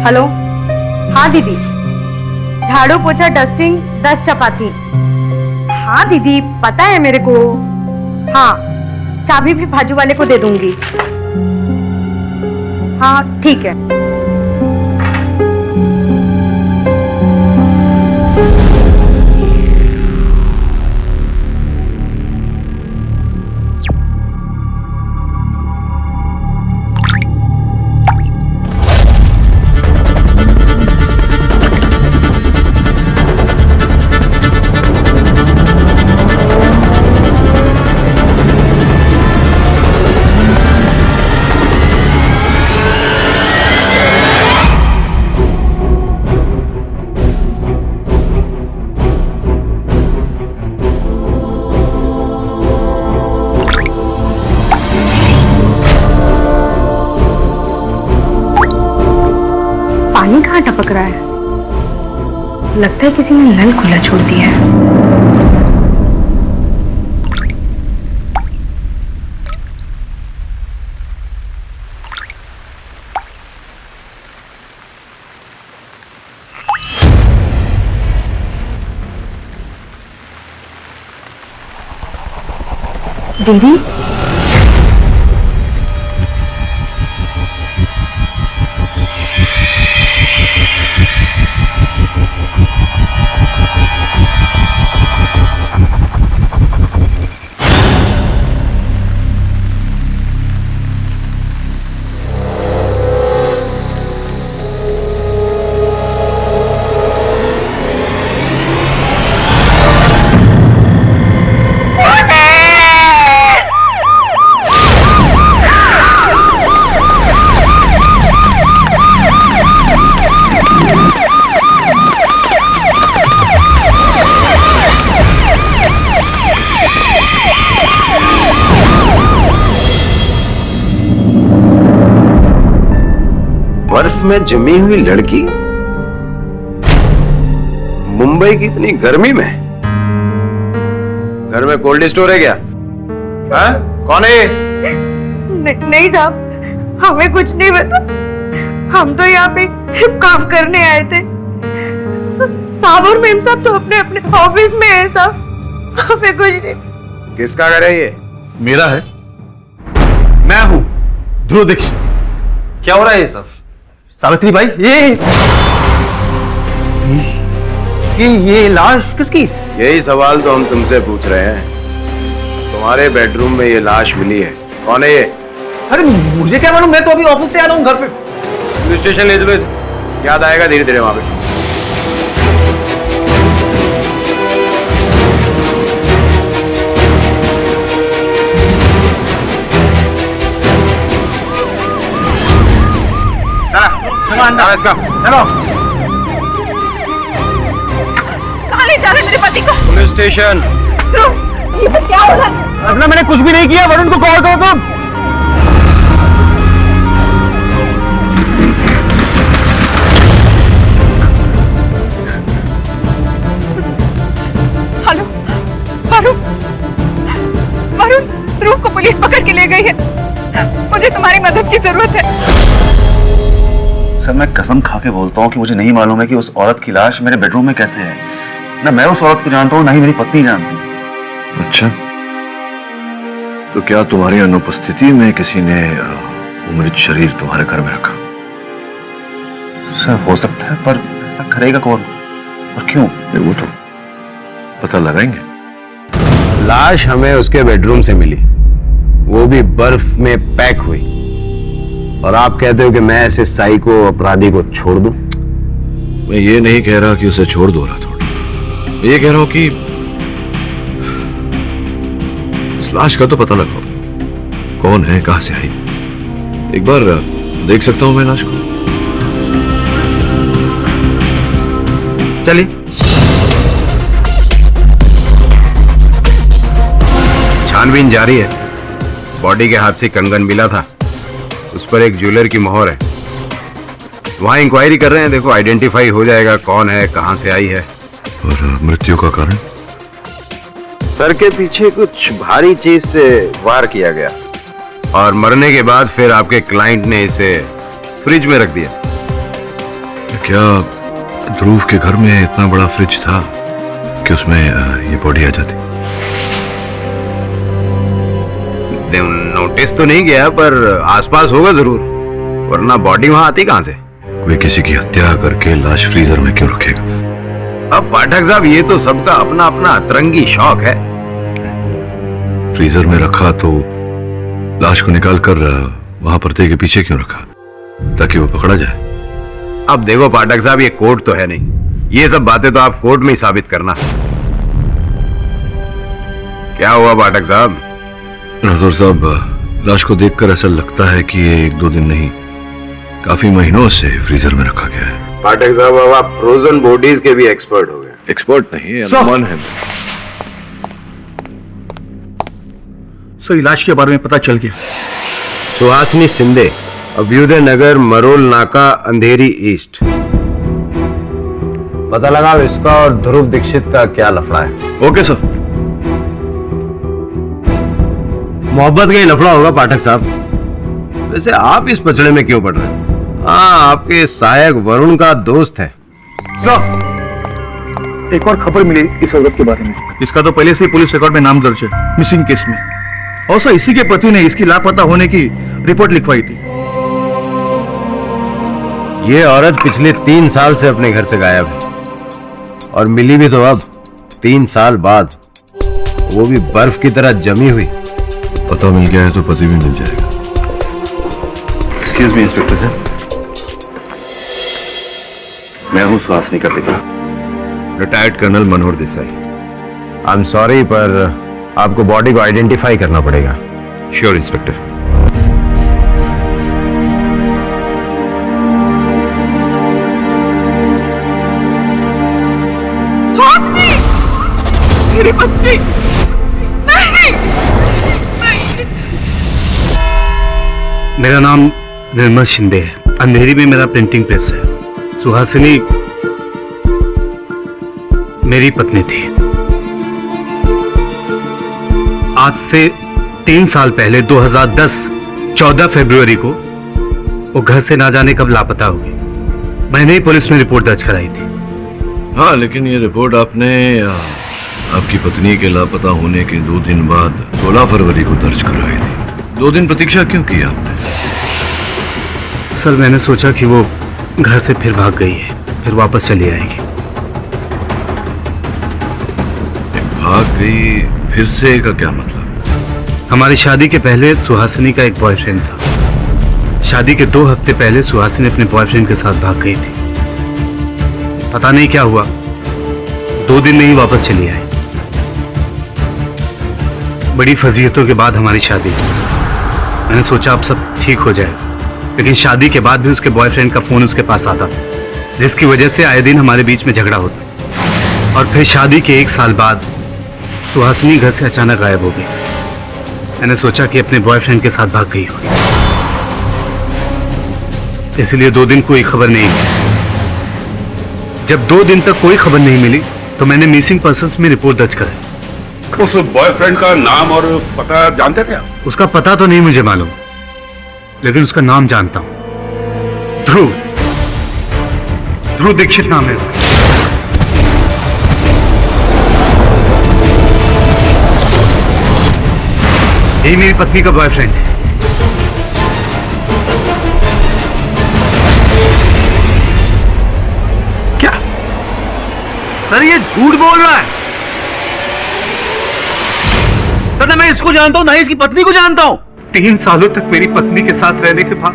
Hello, हाँ दीदी, झाड़ू पोछा डस्टिंग 10 चपाती। हाँ दीदी पता है मेरे को। हाँ, चाबी भी बाजू वाले को दे दूंगी। हाँ ठीक है। पानी कहाँ टपक रहा है? लगता है किसी ने नल खुला छोड़ दिया है। दीदी, बर्फ में जमी हुई लड़की मुंबई की इतनी गर्मी में। घर में कोल्ड स्टोर है क्या? हाँ? कौन है ये? नहीं साहब, हमें कुछ नहीं पता। हम तो यहाँ पे सिर्फ काम करने आए थे। साहब और मैम साहब तो अपने अपने ऑफिस में है साहब, हमें कुछ नहीं। किसका घर है ये? मेरा है। मैं हूं ध्रुव दीक्षित। क्या हो रहा है ये सब? सावित्री भाई, ये लाश किसकी? यही सवाल तो हम तुमसे पूछ रहे हैं। तुम्हारे बेडरूम में ये लाश मिली है, कौन है ये? अरे मुझे क्या मालूम, मैं तो अभी ऑफिस से आ रहा हूँ घर पे। पुलिस स्टेशन ले चलो इसे, याद आएगा धीरे धीरे वहां पे। इसका चलो। कहाँ ले जा रहे मेरे पति को? Police station. ये क्या हो रहा है? रचना, मैंने कुछ भी नहीं किया। वरुण को कॉल करो तुम। हेलो, वरुण, वरुण, ध्रुव को पुलिस पकड़ के ले गई है। मुझे तुम्हारी मदद की जरूरत है। सर, मैं कसम खा के बोलता हूँ कि मुझे नहीं मालूम है कि उस औरत की लाश मेरे बेडरूम में कैसे है। ना मैं उस औरत को जानता हूँ, ना ही मेरी पत्नी जानती। अच्छा, तो क्या तुम्हारी अनुपस्थिति में किसी ने मृत शरीर तुम्हारे घर में रखा? सर हो सकता है, पर ऐसा करेगा कौन और क्यों? वो तो पता लगाएंगे। लाश हमें उसके बेडरूम से मिली, वो भी बर्फ में पैक हुई। और आप कहते हो कि मैं ऐसे साइको अपराधी को छोड़ दूं? मैं ये नहीं कह रहा कि उसे छोड़ दो रहा थोड़ा, मैं ये कह रहा हूं कि इस लाश का तो पता लगाओ, कौन है, कहां से आई। एक बार देख सकता हूं मैं लाश को? चलिए। छानबीन जारी है। बॉडी के हाथ से कंगन मिला था, उस पर एक ज्वेलर की मोहर है। वहां इंक्वायरी कर रहे हैं, देखो आइडेंटिफाई हो जाएगा कौन है, कहां से आई है। और मृत्यु का कारण? सर के पीछे कुछ भारी चीज से वार किया गया। और मरने के बाद फिर आपके क्लाइंट ने इसे फ्रिज में रख दिया। क्या ध्रुव के घर में इतना बड़ा फ्रिज था कि उसमें ये बॉडी आ जाती? नोटिस तो नहीं गया, पर आसपास होगा जरूर, वरना बॉडी वहां आती कहां से? कोई किसी की हत्या करके लाश फ्रीजर में क्यों रखेगा? अब पाठक साहब, ये तो सबका अपना अपना अतरंगी शौक है। फ्रीजर में रखा तो लाश को निकाल कर वहां पर्दे के पीछे क्यों रखा? ताकि वो पकड़ा जाए। अब देखो पाठक साहब, ये कोर्ट तो है नहीं, ये सब बातें तो आप कोर्ट में ही साबित करना। क्या हुआ पाठक साहब? राठौर साहब, लाश को देखकर ऐसा लगता है कि ये 1-2 दिन नहीं, काफी महीनों से फ्रीजर में रखा गया है। पाठक साहब, अब आप फ्रोजन बॉडीज के भी एक्सपर्ट हो गए। एक्सपर्ट नहीं, अनुमान है। सर, इलाज के बारे में पता चल गया। सुहासिनी शिंदे, अभ्युदय नगर, मरोल नाका, अंधेरी ईस्ट। पता लगा इसका और ध्रुव दीक्षित का क्या लफड़ा है। Okay sir. मोहब्बत का ही लफड़ा होगा पाठक साहब। वैसे आप इस पचड़े में क्यों पड़ रहे हैं? हाँ, आपके सहायक वरुण का दोस्त है। सर, एक और खबर मिली इस औरत के बारे में। इसका तो पहले से ही पुलिस रिकॉर्ड में नाम दर्ज है, मिसिंग केस में। और सर, इसी के पति ने इसकी लापता होने की रिपोर्ट लिखवाई थी। ये औरत पिछले 3 साल से अपने घर से गायब है, और मिली भी तो अब 3 साल बाद, वो भी बर्फ की तरह जमी हुई। पता मिल गया है तो पति भी मिल जाएगा। एक्सक्यूज मी इंस्पेक्टर सर, मैं हूं सुहासिनी का पिता, retired colonel Manohar Desai. I am sorry, पर आपको बॉडी को आइडेंटिफाई करना पड़ेगा। Sure inspector. सुहासिनी, मेरी बच्ची, नहीं, नहीं। मेरा नाम निर्मल शिंदे है। अंधेरी में मेरा प्रिंटिंग प्रेस है। सुहासिनी मेरी पत्नी थी। आज से 3 साल पहले 2010 14 फरवरी को वो घर से ना जाने कब लापता हो गई। मैंने ही पुलिस में रिपोर्ट दर्ज कराई थी। हाँ, लेकिन ये रिपोर्ट आपने आपकी पत्नी के लापता होने के 2 दिन बाद 16 फरवरी को दर्ज करवाई थी। 2 दिन प्रतीक्षा क्यों की आपने? सर, मैंने सोचा कि वो घर से फिर भाग गई है, फिर वापस चली आएगी। भाग गई फिर से का क्या मतलब? हमारी शादी के पहले सुहासिनी का एक बॉयफ्रेंड था। शादी के 2 हफ्ते पहले सुहासिनी अपने बॉयफ्रेंड के साथ भाग गई थी। पता नहीं क्या हुआ, 2 दिन में ही वापस चली आई। बड़ी फजीहतों के बाद हमारी शादी। मैंने सोचा अब सब ठीक हो जाए, लेकिन शादी के बाद भी उसके बॉयफ्रेंड का फोन उसके पास आता, जिसकी वजह से आए दिन हमारे बीच में झगड़ा होता। और फिर शादी के 1 साल बाद सुहासिनी घर से अचानक गायब हो गई। मैंने सोचा कि अपने बॉयफ्रेंड के साथ भाग गई होगी, इसलिए 2 दिन कोई खबर नहीं मिली। जब 2 दिन तक कोई खबर नहीं मिली तो मैंने मिसिंग पर्सन्स में रिपोर्ट दर्ज कराई। उस बॉयफ्रेंड का नाम और पता जानते थे आप? उसका पता तो नहीं मुझे मालूम, लेकिन उसका नाम जानता हूं। ध्रुव दीक्षित नाम है उसका। यही मेरी पत्नी का बॉयफ्रेंड है। क्या सर, ये झूठ बोल रहा है? सर, मैं इसको जानता हूं, ना ही इसकी पत्नी को जानता हूं। 3 सालों तक मेरी पत्नी के साथ रहने के बाद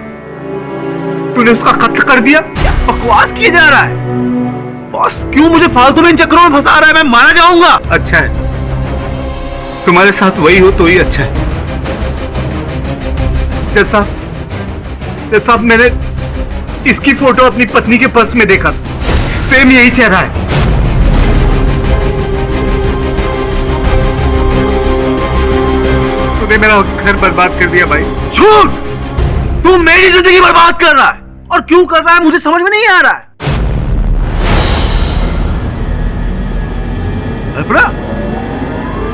तूने उसका कत्ल कर दिया। बकवास किए जा रहा है। बॉस, क्यों मुझे फालतू में इन चक्करों में फंसा रहा है? मैं मारा जाऊंगा। अच्छा है, तुम्हारे साथ वही हो तो ही अच्छा है। जैसा मैंने इसकी फोटो अपनी पत्नी के पर्स में देखा, सेम यही चेहरा है। तूने मेरा घर बर्बाद कर दिया भाई। झूठ! तू मेरी जिंदगी बर्बाद कर रहा है, और क्यों कर रहा है मुझे समझ में नहीं आ रहा है।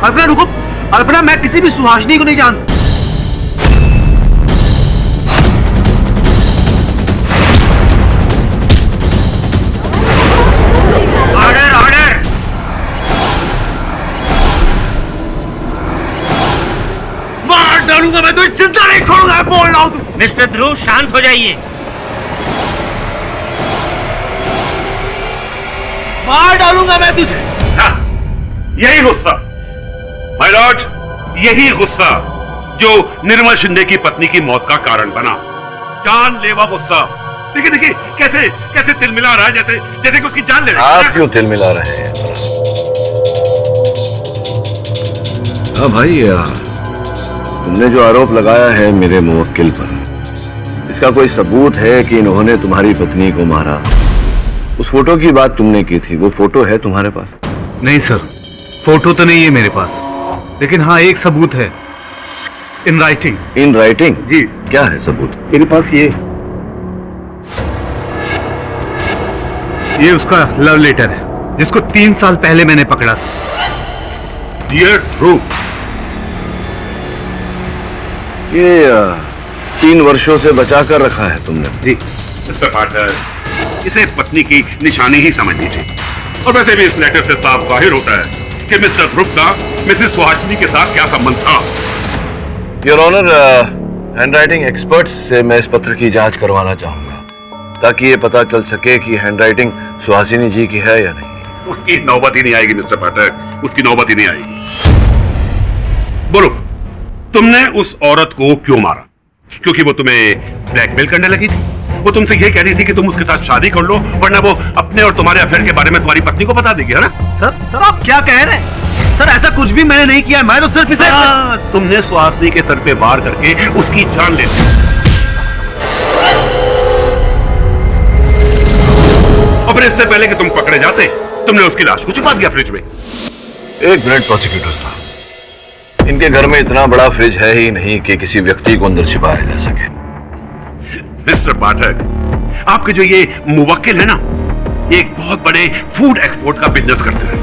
अल्पना रुको। अल्पना, मैं किसी भी सुहासिनी को नहीं जानता। मैं तुझे जिंदा नहीं छोड़ूंगा, बोल रहा हूं। मिस्टर ध्रुव, शांत हो जाइए। मार डालूंगा मैं तुझे। हाँ, यही गुस्सा माय लॉर्ड, यही गुस्सा जो निर्मल शिंदे की पत्नी की मौत का कारण बना। जानलेवा गुस्सा। देखिए देखिए कैसे कैसे तिलमिला रहा है, जैसे जैसे कि उसकी जान ले रहा है। आप क्यों तिलमिला रहे हैं? हाँ भाई, तुमने जो आरोप लगाया है मेरे मुवक्किल पर, इसका कोई सबूत है कि इन्होंने तुम्हारी पत्नी को मारा? उस फोटो की बात तुमने की थी, वो फोटो है तुम्हारे पास? नहीं सर, फोटो तो नहीं है मेरे पास, लेकिन हाँ एक सबूत है, इन राइटिंग। In writing? जी। क्या है सबूत? मेरे पास ये उसका लव लेटर है, जिसको 3 साल पहले मैंने पकड़ा था। डियर ध्रुव, ये 3 वर्षों से बचा कर रखा है तुमने? जी। मिस्टर पाठक, इसे पत्नी की निशानी ही समझ लीजिए। और वैसे भी इस लेटर से साफ जाहिर होता है कि मिस्टर ध्रुव का मिसेस सुहासिनी के साथ क्या संबंध था। योर ऑनर, हैंडराइटिंग एक्सपर्ट्स से मैं इस पत्र की जांच करवाना चाहूंगा, ताकि ये पता चल सके कि हैंडराइटिंग सुहासिनी जी की है या नहीं। उसकी नौबत ही नहीं आएगी मिस्टर पाठक, उसकी नौबत ही नहीं आएगी। बोलो, तुमने उस औरत को क्यों मारा? क्योंकि वो तुम्हें ब्लैकमेल करने लगी थी? वो तुमसे ये कह रही थी कि तुम उसके साथ शादी कर लो, वरना वो अपने और तुम्हारे अफेयर के बारे में तुम्हारी पत्नी को बता देगी, है ना? सर आप क्या कह रहे हैं? सर ऐसा कुछ भी मैंने नहीं किया, मैं तो सिर्फ इसे तुमने सुहासिनी के सर पे वार करके उसकी जान ले ली। और फिर इससे पहले कि तुम पकड़े जाते, तुमने उसकी लाश को छुपा दिया फ्रिज में। एक मिनट प्रोसिक्यूटर साहब, इनके घर में इतना बड़ा फ्रिज है ही नहीं कि किसी व्यक्ति को अंदर छिपाया जा सके। मिस्टर पाठक, आपके जो ये मुवक्किल है ना, ये एक बहुत बड़े फूड एक्सपोर्ट का बिजनेस करते हैं,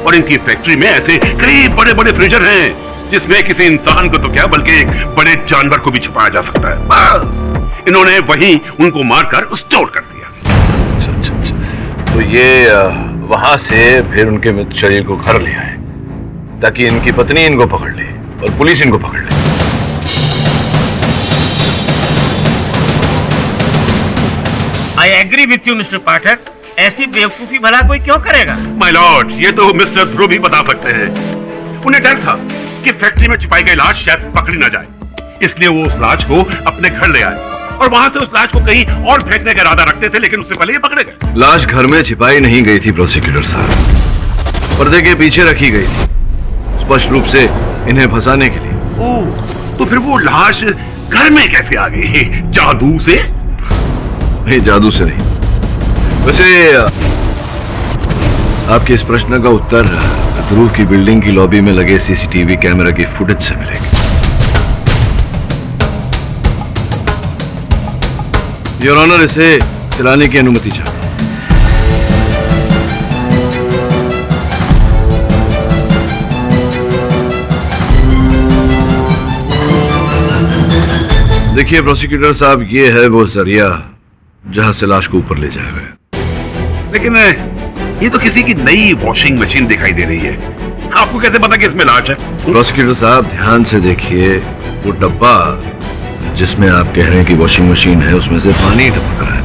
और इनकी फैक्ट्री में ऐसे कई बड़े बड़े फ्रीजर हैं जिसमें किसी इंसान को तो क्या बल्कि एक बड़े जानवर को भी छुपाया जा सकता है। बस इन्होंने वहीं उनको मारकर स्टोर कर दिया। तो ये वहां से फिर उनके मृत शरीर को घर ले आए, ताकि इनकी पत्नी इनको पकड़ ले और पुलिस इनको पकड़ ले। I agree with you mister Pathak, ऐसी बेवकूफी भला कोई क्यों करेगा? माय लॉर्ड, ये तो मिस्टर ध्रुव ही बता सकते हैं। उन्हें डर था कि फैक्ट्री में छिपाई गई लाश शायद पकड़ी ना जाए, इसलिए वो उस लाश को अपने घर ले आए और वहां से उस लाश को कहीं और फेंकने का इरादा रखते थे, लेकिन उससे पहले ये पकड़े गए। लाश घर में छिपाई नहीं गई थी प्रोसिक्यूटर साहब, पर्दे के पीछे रखी गई थी, स्पष्ट रूप से इन्हें फंसाने के लिए। ओह, तो फिर वो लाश घर में कैसे आ गई? जादू से? नहीं, जादू से नहीं। वैसे आपके इस प्रश्न का उत्तर ध्रुव की बिल्डिंग की लॉबी में लगे सीसीटीवी कैमरा की फुटेज से मिलेगा। योर ऑनर, इसे चलाने की अनुमति चाहिए। देखिए प्रोसिक्यूटर साहब, ये है वो जरिया जहां से लाश को ऊपर ले जाया गया। लेकिन ये तो किसी की नई वॉशिंग मशीन दिखाई दे रही है, आपको कैसे पता कि इसमें लाश है? प्रोसिक्यूटर साहब ध्यान से देखिए, वो डब्बा जिसमें आप कह रहे हैं कि वॉशिंग मशीन है, उसमें से पानी टपक रहा है।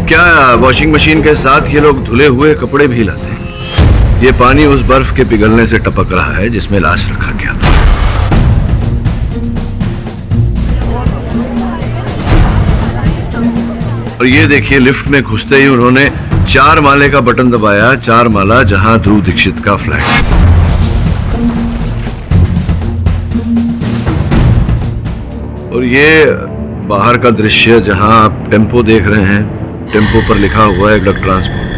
क्या वॉशिंग मशीन के साथ ये लोग धुले हुए कपड़े भी लाते हैं? ये पानी उस बर्फ के पिघलने से टपक रहा है जिसमें लाश रखा गया था। और ये देखिए, लिफ्ट में घुसते ही उन्होंने 4 माले का बटन दबाया, 4 माला, जहां ध्रुव दीक्षित का फ्लैट। और ये बाहर का दृश्य जहां आप टेम्पो देख रहे हैं, टेम्पो पर लिखा हुआ है ड्रग ट्रांसपोर्ट।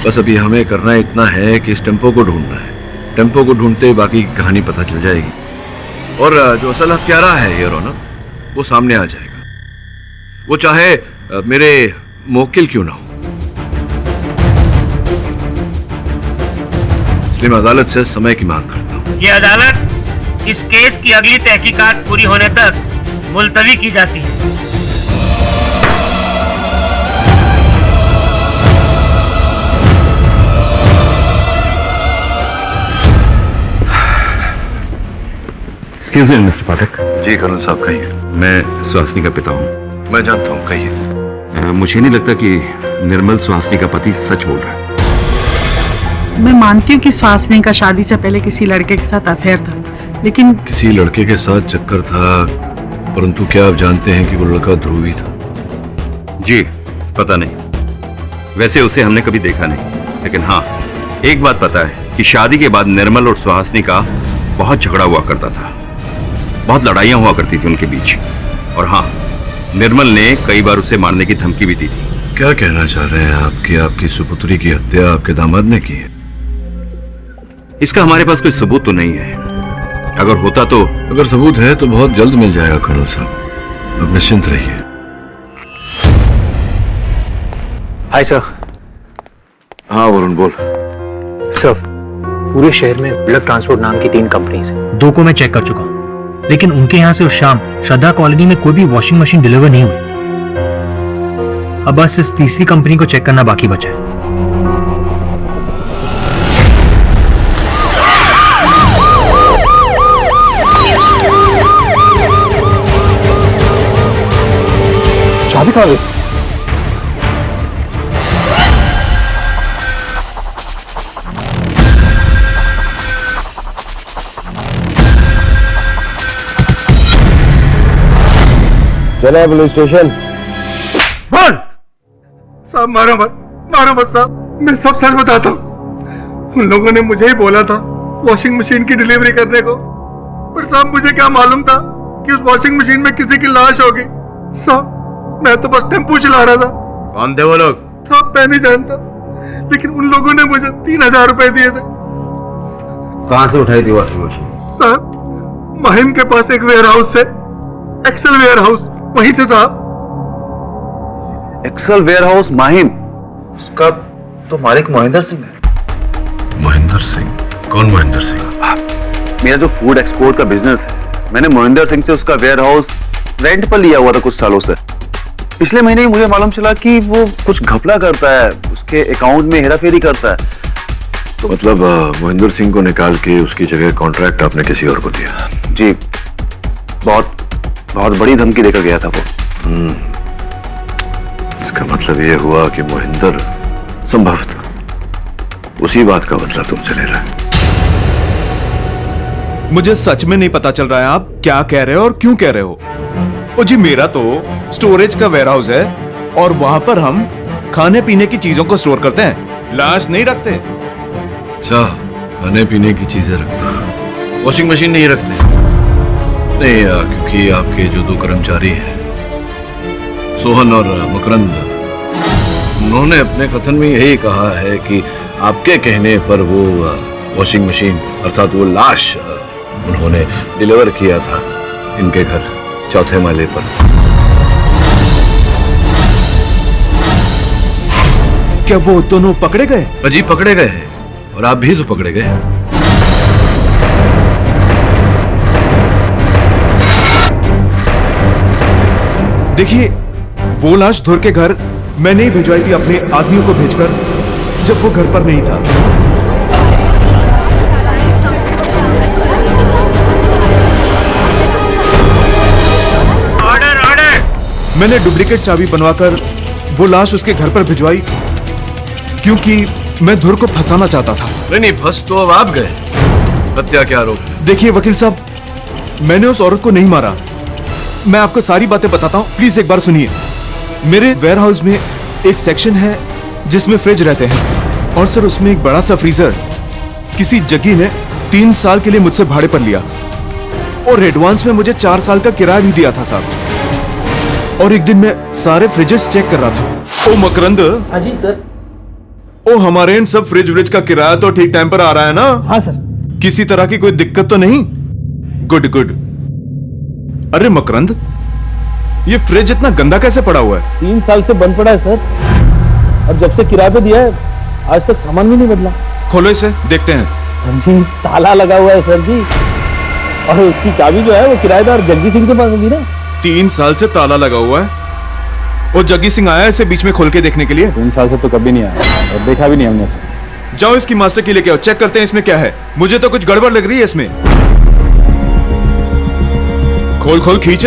बस अभी हमें करना इतना है कि इस टेम्पो को ढूंढना है। टेम्पो को ढूंढते ही बाकी की कहानी पता चल जाएगी और जो असल हत्यारा है योर ऑनर, वो सामने आ जाएगा, वो चाहे मेरे मुवक्किल क्यों ना हो। इसलिए मैं अदालत से समय की मांग करता हूं। ये अदालत इस केस की अगली तहकीकात पूरी होने तक मुलतवी की जाती है। एक्सक्यूज मी मिस्टर पाठक, जी कर्नल साहब कहिए। मैं सुहासिनी का पिता हूँ। मैं जानता हूँ, कहिए। मुझे नहीं लगता कि निर्मल सुहासिनी का पति सच बोल रहा है। मैं मानती हूँ कि सुहासिनी का शादी से पहले किसी लड़के के साथ अफेयर था, लेकिन किसी लड़के के साथ चक्कर था, परंतु क्या आप जानते हैं कि वो लड़का ध्रुवी था? जी पता नहीं, वैसे उसे हमने कभी देखा नहीं, लेकिन हाँ एक बात पता है कि शादी के बाद निर्मल और सुहासिनी का बहुत झगड़ा हुआ करता था, बहुत लड़ाइयां हुआ करती थी उनके बीच। और हाँ, निर्मल ने कई बार उसे मारने की धमकी भी दी थी। क्या कहना चाह रहे हैं आप कि आपकी सुपुत्री की हत्या आपके दामाद ने की है? इसका हमारे पास कोई सबूत तो नहीं है, अगर होता तो। अगर सबूत है तो बहुत जल्द मिल जाएगा कर्नल साहब, अब निश्चिंत रहिए। Hi sir. हाँ वरुण बोल। सर, पूरे शहर में ब्लड ट्रांसपोर्ट नाम की 3 कंपनीज हैं। 2 को मैं चेक कर चुका हूँ, लेकिन उनके यहाँ से उस शाम श्रद्धा कॉलोनी में कोई भी वॉशिंग मशीन डिलीवर नहीं हुई। अब बस इस तीसरी कंपनी को चेक करना बाकी बचा है। चाबी कहाँ गई? चला पुलिस स्टेशन। साहब मारो मत साहब, मैं सब सच बताता हूँ। उन लोगों ने मुझे ही बोला था वॉशिंग मशीन की डिलीवरी करने को, पर साहब मुझे क्या मालूम था कि उस वॉशिंग मशीन में किसी की लाश होगी। साहब मैं तो बस टेम्पो चला रहा था। कौन थे वो लोग? साहब मैं नहीं जानता, लेकिन उन लोगों ने मुझे 3000 रुपए दिए थे। कहाँ से उठाई थी वॉशिंग मशीन? साहब माहिम के पास एक वेयर हाउस से, एक्सेल वेयर हाउस, वहीं से साहब। एक्सेल वेयर हाउस माहिम, उसका तो मालिक मोहिंदर सिंह है। मोहिंदर सिंह? कौन मोहिंदर सिंह? मेरा जो फूड एक्सपोर्ट का बिजनेस है, मैंने मोहिंदर सिंह से उसका वेयर हाउस रेंट पर लिया हुआ था कुछ सालों से। पिछले महीने ही मुझे मालूम चला कि वो कुछ घपला करता है, उसके अकाउंट में हेराफेरी करता है। तो मतलब मोहिंदर सिंह को निकाल के उसकी जगह कॉन्ट्रैक्ट आपने किसी और को दिया? जी, बहुत बड़ी धमकी देकर गया था वो। इसका मतलब ये हुआ कि मोहिंदर संभवतः उसी बात का बदला तुमसे ले रहा है। मुझे सच में नहीं पता चल रहा है आप क्या कह रहे हो और क्यों कह रहे हो। ओ जी, मेरा तो स्टोरेज का वेयरहाउस है और वहां पर हम खाने पीने की चीजों को स्टोर करते हैं, लाश नहीं रखते। अच्छा, खाने पीने की चीजें रखते, वॉशिंग मशीन नहीं रखते? नहीं, क्योंकि आपके जो 2 कर्मचारी हैं, सोहन और मकरंद, उन्होंने अपने कथन में यही कहा है कि आपके कहने पर वो वॉशिंग मशीन अर्थात वो लाश उन्होंने डिलीवर किया था इनके घर 4थे माले पर। क्या वो दोनों पकड़े गए? अजी पकड़े गए हैं, और आप भी तो पकड़े गए। देखिए, वो लाश धुर के घर मैंने ही भिजवाई थी अपने आदमियों को भेजकर, जब वो घर पर नहीं था। ऑर्डर। मैंने डुप्लीकेट चाबी बनवाकर वो लाश उसके घर पर भिजवाई, क्योंकि मैं धुर को फंसाना चाहता था। नहीं, फंस तो अब आप गए। हत्या के आरोप है। देखिए वकील साहब, मैंने उस औरत को नहीं मारा। मैं आपको सारी बातें बताता हूँ, प्लीज एक बार सुनिए। मेरे वेयरहाउस में एक सेक्शन है जिसमें फ्रिज रहते हैं, और सर उसमें एक बड़ा सा फ्रीजर किसी जग्गी ने 3 साल के लिए मुझसे भाड़े पर लिया, और एडवांस में मुझे 4 साल का किराया भी दिया था साहब। और एक दिन मैं सारे फ्रिजेस चेक कर रहा था। ओ मकरंद। हाँ जी सर। ओ, हमारे इन सब फ्रिज व्रिज का किराया तो ठीक टाइम पर आ रहा है ना? हाँ सर। किसी तरह की कोई दिक्कत तो नहीं? Good good. अरे मकरंद, ये फ्रिज इतना गंदा कैसे पड़ा हुआ है? 3 साल से बंद पड़ा है सर, और जब से किराए पे दिया है आज तक सामान भी नहीं बदला। खोलो इसे, देखते हैं। सर जी, ताला लगा हुआ है सर जी, और उसकी चाबी जो है वो किराएदार जग्गी सिंह के पास होगी ना। 3 साल से ताला लगा हुआ है। वो जग्गी सिंह आया इसे बीच में खोल के देखने के लिए? 3 साल से तो कभी नहीं आया, और देखा भी नहीं हमने सर। जाओ इसकी मास्टर की लेके आओ, चेक करते हैं इसमें क्या है। मुझे तो कुछ गड़बड़ लग रही है इसमें। खोल खोल खींच।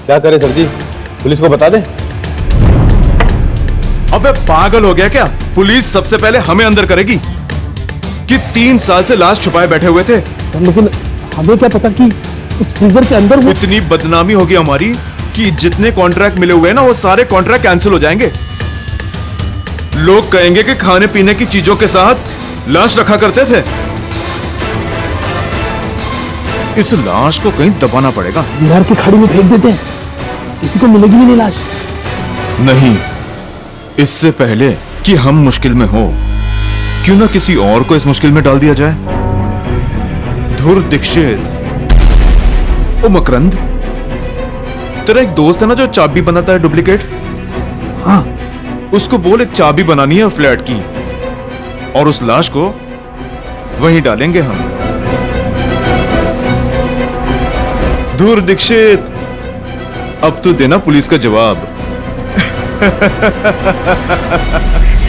क्या करे सर जी, पुलिस को बता दे। अबे पागल हो गया क्या? पुलिस सबसे पहले हमें अंदर करेगी कि 3 साल से लाश छुपाए बैठे हुए थे। लेकिन हमें क्या पता कि उस फ्रीजर के अंदर इतनी बदनामी होगी हमारी कि जितने कॉन्ट्रैक्ट मिले हुए हैं ना, वो सारे कॉन्ट्रैक्ट कैंसिल हो जाएंगे। लोग कहेंगे कि खाने पीने की चीजों के साथ लाश रखा करते थे। इस लाश को कहीं दबाना पड़ेगा। बिहार की खाड़ी में फेंक देते हैं, किसी को मिलेगी भी नहीं लाश। नहीं, इससे पहले कि हम मुश्किल में हो, क्यों ना किसी और को इस मुश्किल में डाल दिया जाए। धुर दीक्षित, ओ मकरंद, तेरा एक दोस्त है ना जो चाबी बनाता है डुप्लीकेट? हाँ, उसको बोल एक चाबी बनानी है फ्लैट की, और उस लाश को वहीं डालेंगे हम। धुर दीक्षित, अब तो देना पुलिस का जवाब।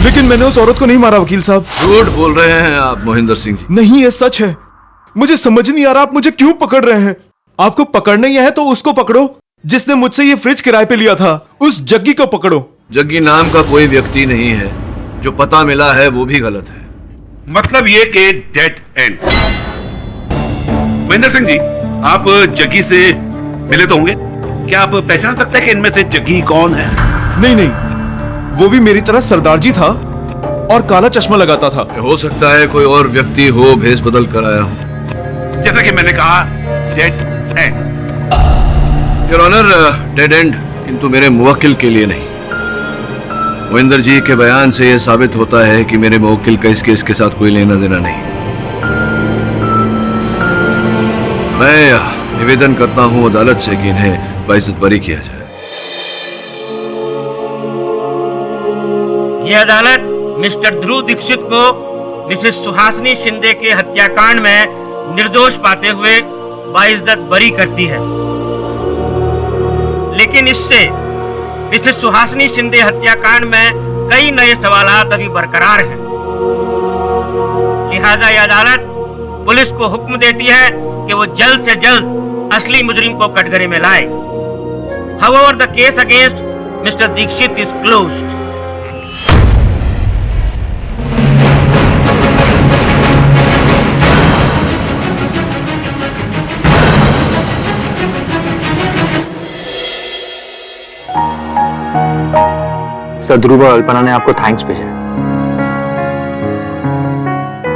लेकिन मैंने उस औरत को नहीं मारा वकील साहब। झूठ बोल रहे हैं आप मोहिंदर सिंह जी। नहीं, ये सच है। मुझे समझ नहीं आ रहा आप मुझे क्यों पकड़ रहे हैं। आपको पकड़ना ही है तो उसको पकड़ो जिसने मुझसे ये फ्रिज किराए पे लिया था। उस जग्गी को पकड़ो। जग्गी नाम का कोई व्यक्ति नहीं है, जो पता मिला है वो भी गलत है। मतलब ये कि डेड एंड। महेंद्र सिंह जी, आप जग्गी से मिले तो होंगे, क्या आप पहचान सकते हैं कि इनमें से जग्गी कौन है? नहीं नहीं, वो भी मेरी तरह सरदार जी था और काला चश्मा लगाता था। हो सकता है कोई और व्यक्ति हो, भेस बदल कर आया हो। जैसा कि मैंने कहा, dead end. Your honour, dead end, किंतु मेरे मुवक्किल के लिए नहीं। मोहिंदर जी के बयान से यह साबित होता है कि मेरे मुवक्किल का इस केस के साथ कोई लेना देना नहीं। मैं निवेदन करता हूं अदालत से कि इन्हें बाइज्जत बरी किया जाए। यह अदालत मिस्टर ध्रुव दीक्षित को मिसेस सुहासिनी शिंदे के हत्याकांड में निर्दोष पाते हुए बाइज्जत बरी करती है, लेकिन इससे मिसेस सुहासिनी शिंदे हत्याकांड में कई नए सवालात अभी बरकरार हैं। लिहाजा यह अदालत पुलिस को हुक्म देती है कि वो जल्द से जल्द असली मुजरिम को कटघरे में लाए। However, the case against Mr. Dikshit is closed. Sir, Dhruv और अल्पना ने आपको थैंक्स भेजा है।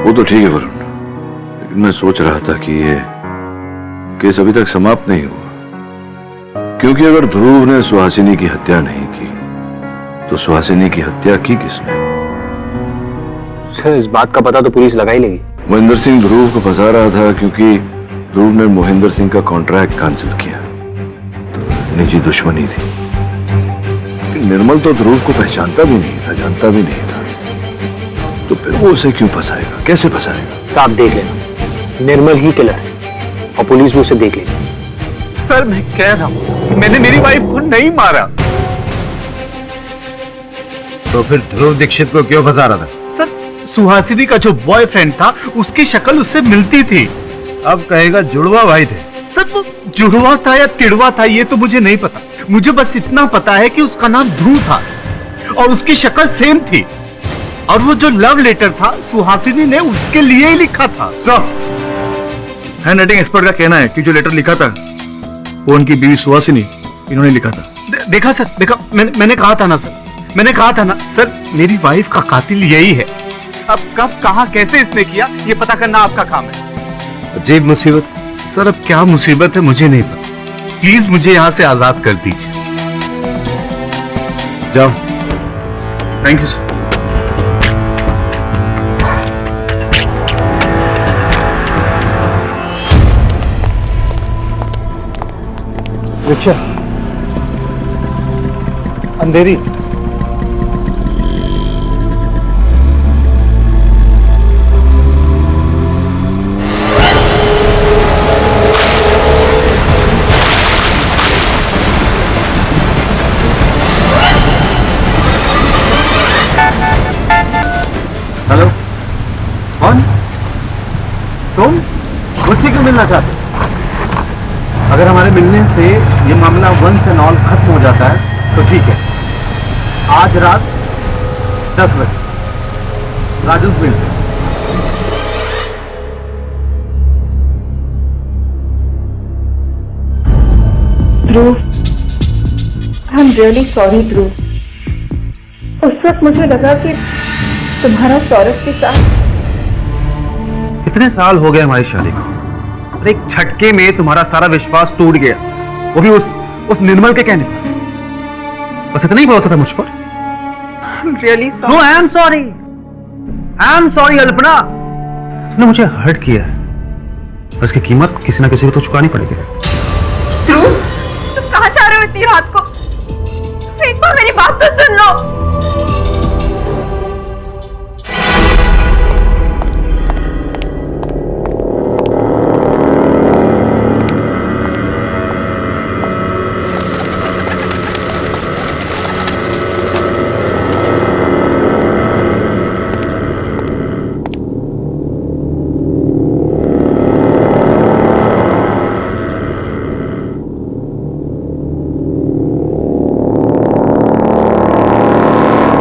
वो तो ठीक है वरुण, लेकिन मैं सोच रहा था कि ये केस अभी तक समाप्त नहीं हुआ, क्योंकि अगर ध्रुव ने सुहासिनी की हत्या नहीं की तो सुहासिनी की हत्या की किसने? सर, इस बात का पता तो पुलिस लगा ही लेगी। मोहिंदर सिंह ध्रुव को फंसा रहा था क्योंकि ध्रुव ने मोहिंदर सिंह का कॉन्ट्रैक्ट कैंसिल किया, तो निजी दुश्मनी थी। निर्मल तो ध्रुव को पहचानता भी नहीं था, जानता भी नहीं था, तो फिर वो उसे क्यों फंसाएगा, कैसे फंसाएगा? साहब देख लेना, निर्मल ही किलर है और पुलिस भी उसे देख लेगी। सर, मैं कह रहा हूं, मैंने मेरी वाइफ को नहीं मारा। तो फिर ध्रुव दीक्षित को क्यों फंसा रहा था? सर, सुहासिनी का जो बॉयफ्रेंड था उसकी शक्ल उससे मिलती थी। अब कहेगा जुड़वा भाई थे। सर, वो जुड़वा था या तिड़वा था ये तो मुझे नहीं पता, मुझे बस इतना पता है कि उसका नाम ध्रुव था और उसकी शक्ल सेम थी, और वो जो लव लेटर था सुहासिनी ने उसके लिए ही लिखा था। हैंड राइटिंग एक्सपर्ट का कहना है कि जो लेटर लिखा था वो उनकी बीवी सुहासिनी इन्होंने लिखा था। देखा सर, देखा, मैंने कहा था ना सर, मैंने कहा था ना सर, मेरी वाइफ का कातिल यही है। अब कब, कहां, कैसे इसने किया ये पता करना आपका काम है। अजीब मुसीबत। सर, अब क्या मुसीबत है मुझे नहीं पता, प्लीज मुझे यहां से आजाद कर दीजिए। जाओ। Thank you sir. रिक्शा अंधेरी। मुझसे क्यों मिलना चाहते? अगर हमारे मिलने से ये मामला वंस एंड ऑल खत्म हो जाता है तो ठीक है। आज रात 10 बजे राजन से मिलते हैं। ध्रुव, आई एम रियली सॉरी ध्रुव। उस वक्त मुझे लगा कि तुम्हारा सौरभ के साथ कितने साल हो गए हमारी शादी को, और एक झटके में तुम्हारा सारा विश्वास टूट गया, वो भी उस निर्मल के कहने पर। बस इतना ही भरोसा था मुझ पर। Really sorry. No, I am sorry Alpana. तुमने मुझे हर्ट किया है, और इसकी कीमत किसी ना किसी को तो चुकानी पड़ेगी। ध्रुव, तुम कहाँ जा रहे हो इतनी रात को? एक बार मेरी बात तो सुन लो।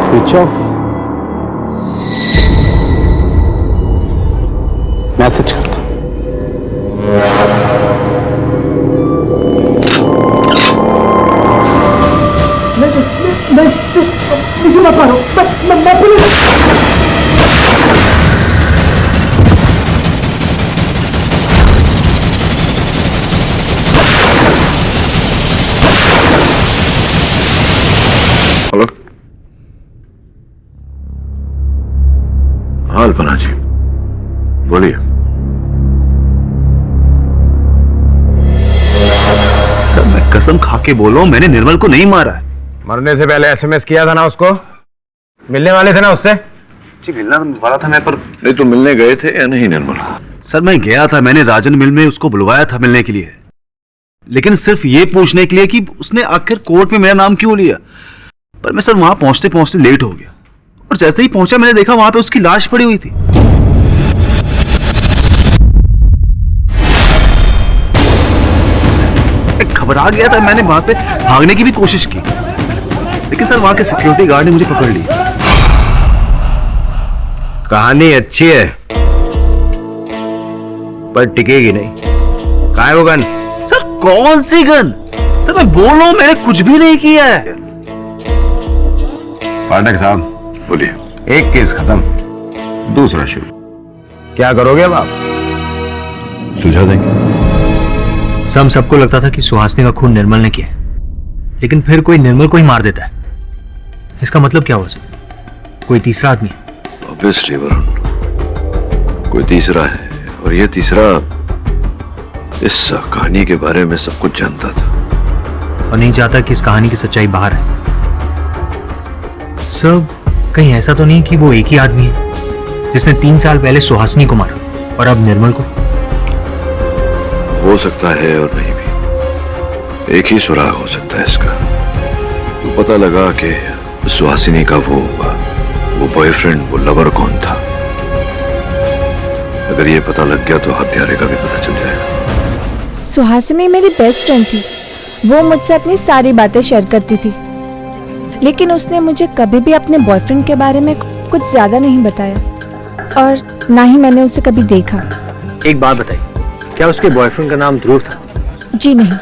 Switch off. मैसेज करता हूं। मुझे मत मारो, मैं पुलिस। हेलो, हाँ अल्पना जी बोलिए। सर मैं कसम खा के बोलो, मैंने निर्मल को नहीं मारा है। मरने से पहले एसएमएस किया था ना उसको? मिलने वाले थे ना उससे? जी मिलना वाला था मैं, पर नहीं तो मिलने गए थे या नहीं निर्मल? सर मैं गया था, मैंने राजन मिल में उसको बुलवाया था मिलने के लिए, लेकिन सिर्फ ये पूछने के लिए कि उसने आखिर कोर्ट में मेरा नाम क्यों लिया। पर मैं सर वहां पहुंचते पहुंचते लेट हो गया, और जैसे ही पहुंचा मैंने देखा वहां पे उसकी लाश पड़ी हुई थी। मैं घबरा गया था, मैंने वहां पे भागने की भी कोशिश की, लेकिन सर वहां के सिक्योरिटी गार्ड ने मुझे पकड़ लिया। कहानी अच्छी है पर टिकेगी नहीं। कहाँ है वो गन? सर कौन सी गन? सर मैं बोल रहा हूं मैंने कुछ भी नहीं किया है। पाठक साहब बोलिए। एक केस खत्म, दूसरा शुरू। क्या करोगे अब आप? सुलझा देंगे। सर हम सबको लगता था कि सुहासिनी का खून निर्मल ने किया है, लेकिन फिर कोई निर्मल को ही मार देता है। इसका मतलब क्या हुआ सर? कोई तीसरा आदमी है? ऑब्वियसली वरुण, कोई तीसरा है, और ये तीसरा इस कहानी के बारे में सब कुछ जानता था और नहीं चाहता कि इस कहानी की सच्चाई बाहर आए। सर कहीं ऐसा तो नहीं कि वो एक ही आदमी है जिसने 3 साल पहले सुहासिनी को मारा और अब निर्मल को? हो सकता है और नहीं भी। एक ही सुराग हो सकता है इसका। तो पता लगा कि सुहासिनी का वो बॉयफ्रेंड, वो लवर कौन था। अगर ये पता लग गया तो हत्यारे का भी पता चल जाएगा। सुहासिनी मेरी बेस्ट फ्रेंड थी। वो मुझसे अपनी सारी बातें शेयर करती थी, लेकिन उसने मुझे कभी भी अपने बॉयफ्रेंड के बारे में कुछ ज्यादा नहीं बताया, और ना ही मैंने उसे कभी देखा। एक बात बताइए, क्या उसके बॉयफ्रेंड का नाम ध्रुव था? जी नहीं,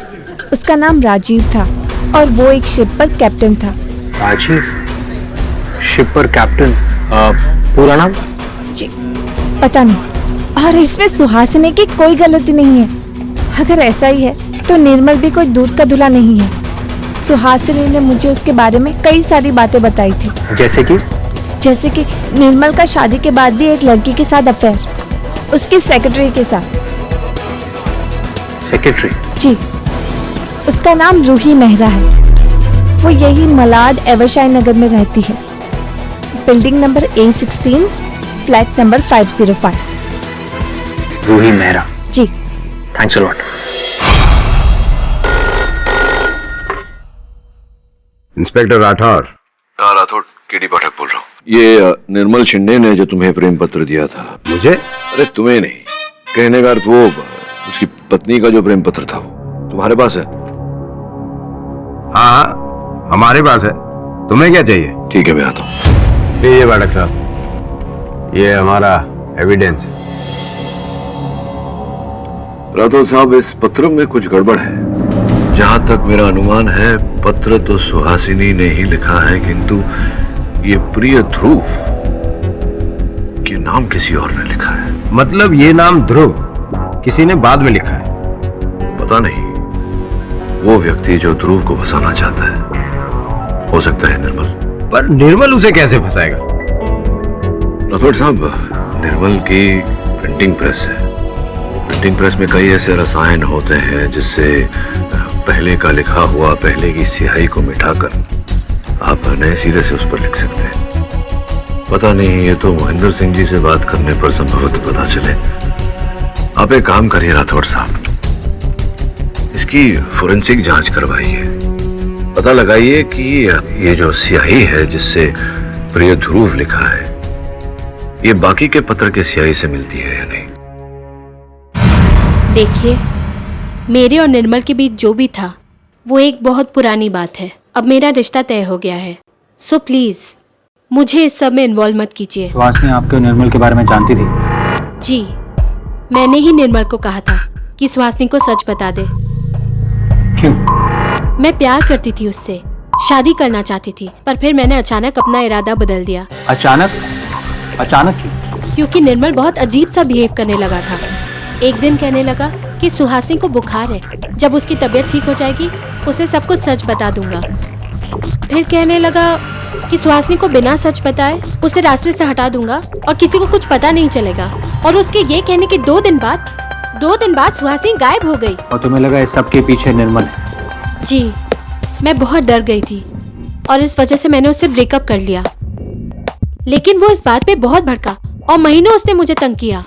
उसका नाम राजीव था, और वो एक शिप पर कैप्टन था। राजीव, शिप पर कैप्टन, पूरा नाम? जी पता नहीं, और इसमें सुहासिनी की कोई गलती नहीं है। अगर ऐसा ही है तो निर्मल भी कोई दूध का धुला नहीं है। सुहासिनी ने मुझे उसके बारे में कई सारी बातें बताई थी। जैसे कि निर्मल का शादी के बाद भी एक लड़की के साथ अफेयर, उसकी सेक्रेटरी के साथ। सेक्रेटरी? जी, उसका नाम रूही मेहरा है। वो यही मलाड एवरशाई नगर में रहती है, building number A16, flat number 505। Ruhi Mehra? जी। Thanks a lot. Inspector Rathore. Rathore, KD Pathak बोल रहा हूँ। ये निर्मल शिंदे ने जो तुम्हें प्रेम पत्र दिया था। मुझे? अरे तुम्हें नहीं, कहने का अर्थ वो उसकी पत्नी का जो प्रेम पत्र था वो तुम्हारे पास है? हाँ हाँ हमारे पास है। तुम्हें क्या चाहिए? ठीक है, मैं आता हूँ। लीजिए पाठक साहब, ये हमारा एविडेंस है। राठौर साहब, इस पत्र में कुछ गड़बड़ है। जहां तक मेरा अनुमान है, पत्र तो सुहासिनी ने ही लिखा है, किंतु ये प्रिय ध्रुव के नाम किसी और ने लिखा है। मतलब ये नाम ध्रुव किसी ने बाद में लिखा है? पता नहीं, वो व्यक्ति जो ध्रुव को फंसाना चाहता है, हो सकता है निर्मल। पर निर्मल उसे कैसे फंसाएगा? राठौर साहब, निर्मल की प्रिंटिंग प्रेस है। प्रिंटिंग प्रेस में कई ऐसे रसायन होते हैं जिससे पहले का लिखा हुआ पहले की स्याही को मिटाकर आप नए सिरे से उस पर लिख सकते हैं। पता नहीं, ये तो मोहिंदर सिंह जी से बात करने पर संभवतः पता चले। आप एक काम करिए राठौर साहब, इसकी फोरेंसिक जांच करवाइए। पता लगाइए कि ये जो स्याही है जिससे प्रिय ध्रुव लिखा है, ये बाकी के पत्र के स्याही से मिलती है या नहीं। देखिए, मेरे और निर्मल के बीच जो भी था वो एक बहुत पुरानी बात है। अब मेरा रिश्ता तय हो गया है, सो प्लीज मुझे इस सब में इन्वॉल्व मत कीजिए। सुहासिनी आपके और निर्मल के बारे में जानती थी? जी, मैंने ही निर्मल को कहा था कि सुहासिनी को सच बता दे। क्यों? मैं प्यार करती थी उससे, शादी करना चाहती थी, पर फिर मैंने अचानक अपना इरादा बदल दिया। अचानक? अचानक क्यों? क्योंकि निर्मल बहुत अजीब सा बिहेव करने लगा था। एक दिन कहने लगा कि सुहासिनी को बुखार है, जब उसकी तबीयत ठीक हो जाएगी उसे सब कुछ सच बता दूंगा। फिर कहने लगा कि सुहासिनी को बिना सच बताए उसे रास्ते से हटा दूंगा और किसी को कुछ पता नहीं चलेगा। और उसके ये कहने के 2 दिन बाद सुहासिनी गायब हो गई। और तुम्हें लगा इस सब के पीछे निर्मल है? जी, मैं बहुत डर गई थी और इस वजह से मैंने उससे ब्रेकअप कर लिया। लेकिन वो इस बात पे बहुत भड़का और महीनों उसने मुझे तंग किया,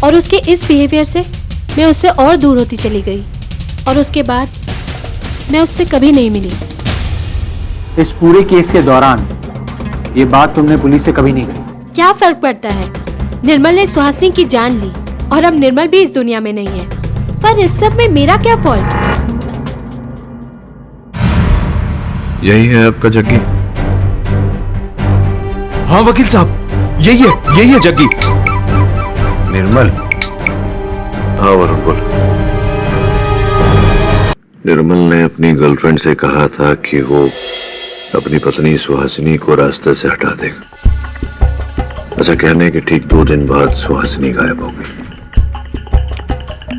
और उसके इस बिहेवियर से मैं उससे और दूर होती चली गई, और उसके बाद मैं उससे कभी नहीं मिली। इस पूरे केस के दौरान ये बात तुमने पुलिस से कभी नहीं कही? क्या फर्क पड़ता है? निर्मल ने सुहासिनी की जान ली और अब निर्मल भी इस दुनिया में नहीं है, पर इस सब में मेरा क्या फॉल्ट? यही है आपका जग्गी? हाँ वकील साहब, यही है जग्गी। निर्मल? हाँ वरुण, बोल। निर्मल ने अपनी गर्लफ्रेंड से कहा था कि वो अपनी पत्नी सुहासिनी को रास्ते से हटा देगा। ऐसा कहने के ठीक 2 दिन बाद सुहासिनी गायब हो गई।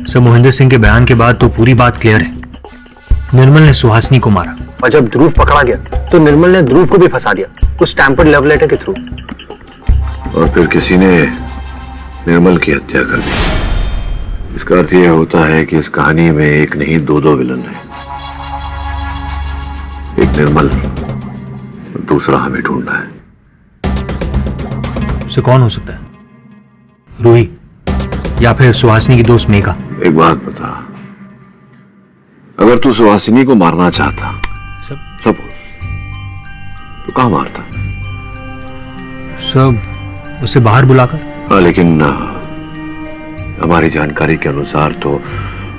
सर, मोहिंदर सिंह के बयान के बाद तो पूरी बात क्लियर है। निर्मल ने सुहासिनी को मारा, और जब ध्रुव पकड़ा गया तो निर्मल ने ध्रुव को भी फंसा दिया, उस टैम्पर्ड लव लेटर के थ्रू। और फिर किसी ने निर्मल की हत्या कर दी। इसका अर्थ यह होता है कि इस कहानी में एक नहीं 2 विलन हैं। एक निर्मल, दूसरा हमें ढूंढना है। उसे कौन हो सकता है? रूही या फिर सुहासिनी की दोस्त मेघा? एक बात बता, अगर तू सुहासिनी को मारना चाहता सब तो कहां मारता? सब उसे बाहर बुलाकर। हाँ, लेकिन हमारी जानकारी के अनुसार तो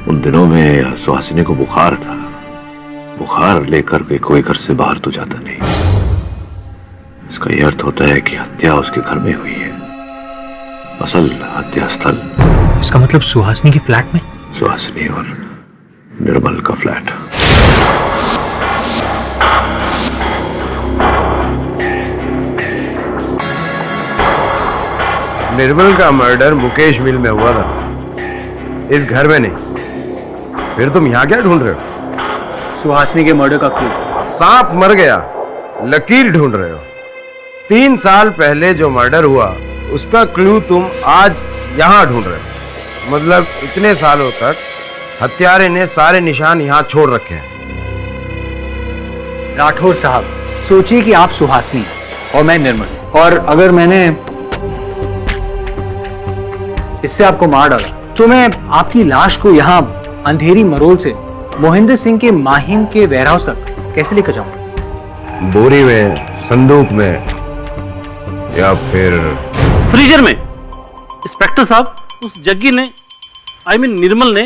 उन दिनों में सुहासिनी को बुखार था। बुखार लेकर के कोई घर से बाहर तो जाता नहीं। इसका यह अर्थ होता है कि हत्या उसके घर में हुई है, असल हत्या स्थल। इसका मतलब सुहासिनी के फ्लैट में? सुहासिनी और निर्मल का फ्लैट। निर्मल का मर्डर मुकेश मिल में हुआ था, इस घर में नहीं। फिर तुम यहाँ क्या ढूंढ रहे हो? सुहासिनी के मर्डर का क्लू। सांप मर गया, लकीर ढूंढ रहे हो। 3 साल पहले जो मर्डर हुआ उसका क्लू तुम आज यहाँ ढूंढ रहे हो। मतलब इतने सालों तक हत्यारे ने सारे निशान यहाँ छोड़ रखे हैं। राठौर साहब, सोचिए कि आप सुहासिनी और मैं निर्मल, और अगर मैंने इससे आपको मार डाला तो मैं आपकी लाश को यहाँ अंधेरी मरोल से मोहिंदर सिंह के माहिम के वेयरहाउस तक कैसे लेकर जाऊंगा? बोरी में, संदूक में, या फिर फ्रीजर में। इंस्पेक्टर साहब, उस जग्गी ने निर्मल ने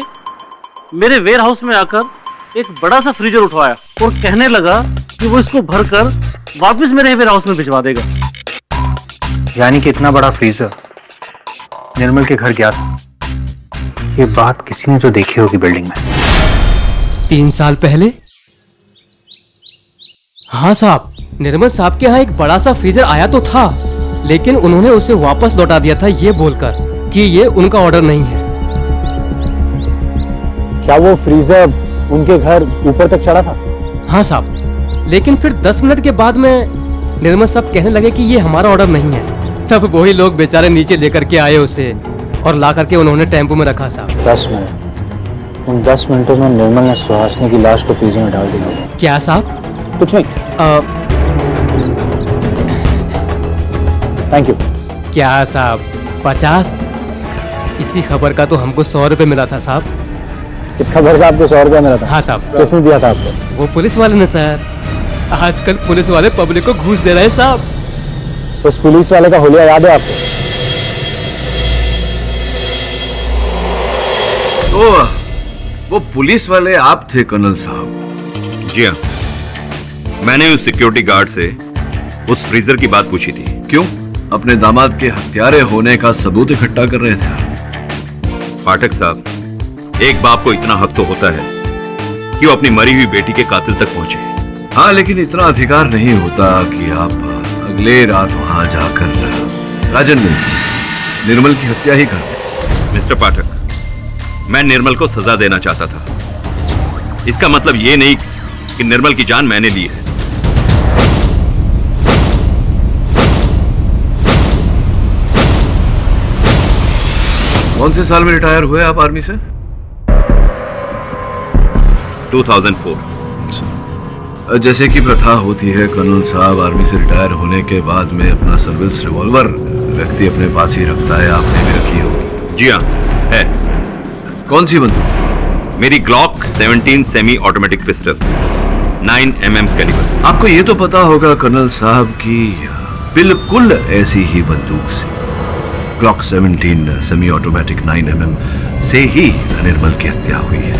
मेरे वेयर हाउस में आकर एक बड़ा सा फ्रीजर उठवाया और कहने लगा कि वो इसको भरकर वापस मेरे वेयर हाउस में भिजवा देगा। यानी कि इतना बड़ा फ्रीजर निर्मल के घर गया था। ये बात किसी ने तो देखी होगी बिल्डिंग में। 3 साल पहले? हाँ साहब, निर्मल साहब के यहाँ एक बड़ा सा फ्रीजर आया तो था, लेकिन उन्होंने उसे वापस लौटा दिया था ये बोलकर कि ये उनका ऑर्डर नहीं है। क्या वो फ्रीजर उनके घर ऊपर तक चढ़ा था? हाँ साहब, लेकिन फिर 10 मिनट के बाद में निर्मल साहब कहने लगे कि ये हमारा ऑर्डर नहीं है। तब वही लोग बेचारे नीचे लेकर के आए उसे और ला करके उन्होंने टेम्पो में रखा साहब। 10 मिनट। उन 10 मिनटों में निर्मल ने सुहासिनी की लाश को फ्रीजर में डाल दिया। क्या साहब? कुछ नहीं। Thank you. क्या साहब 50? इसी खबर का तो हमको 100 रुपए मिला था साहब। इस खबर से आपको 100 रुपया मिला था? हाँ साहब। किसने दिया था आपको? वो पुलिस वाले ने सर। आजकल पुलिस वाले पब्लिक को घूस दे रहे हैं साहब। उस पुलिस वाले का हुलिया याद है आपको? तो वो पुलिस वाले आप थे कर्नल साहब? जी हाँ, मैंने उस सिक्योरिटी गार्ड से उस फ्रीजर की बात पूछी थी। क्यों? अपने दामाद के हत्यारे होने का सबूत इकट्ठा कर रहे थे? पाठक साहब, एक बाप को इतना हक तो होता है कि वो अपनी मरी हुई बेटी के कातिल तक पहुंचे। हाँ, लेकिन इतना अधिकार नहीं होता कि आप अगले रात वहां जाकर राजन मिल से निर्मल की हत्या ही कर दें। मिस्टर पाठक, मैं निर्मल को सजा देना चाहता था। इसका मतलब ये नहीं कि निर्मल की जान मैंने ली है। कौन से साल में रिटायर हुए आप आर्मी से? 2004। जैसे कि प्रथा होती है कर्नल साहब, आर्मी से रिटायर होने के बाद में अपना सर्विस रिवॉल्वर व्यक्ति अपने पास ही रखता है। आपने भी रखी होगी? जी हाँ, है। कौन सी बंदूक? मेरी Glock 17 semi automatic pistol 9mm calibre. आपको ये तो पता होगा कर्नल साहब कि बिल्कुल ऐसी ही बंदूक से ग्लॉक 17 सेमी ऑटोमेटिक 9mm से ही निर्मल की हत्या हुई है।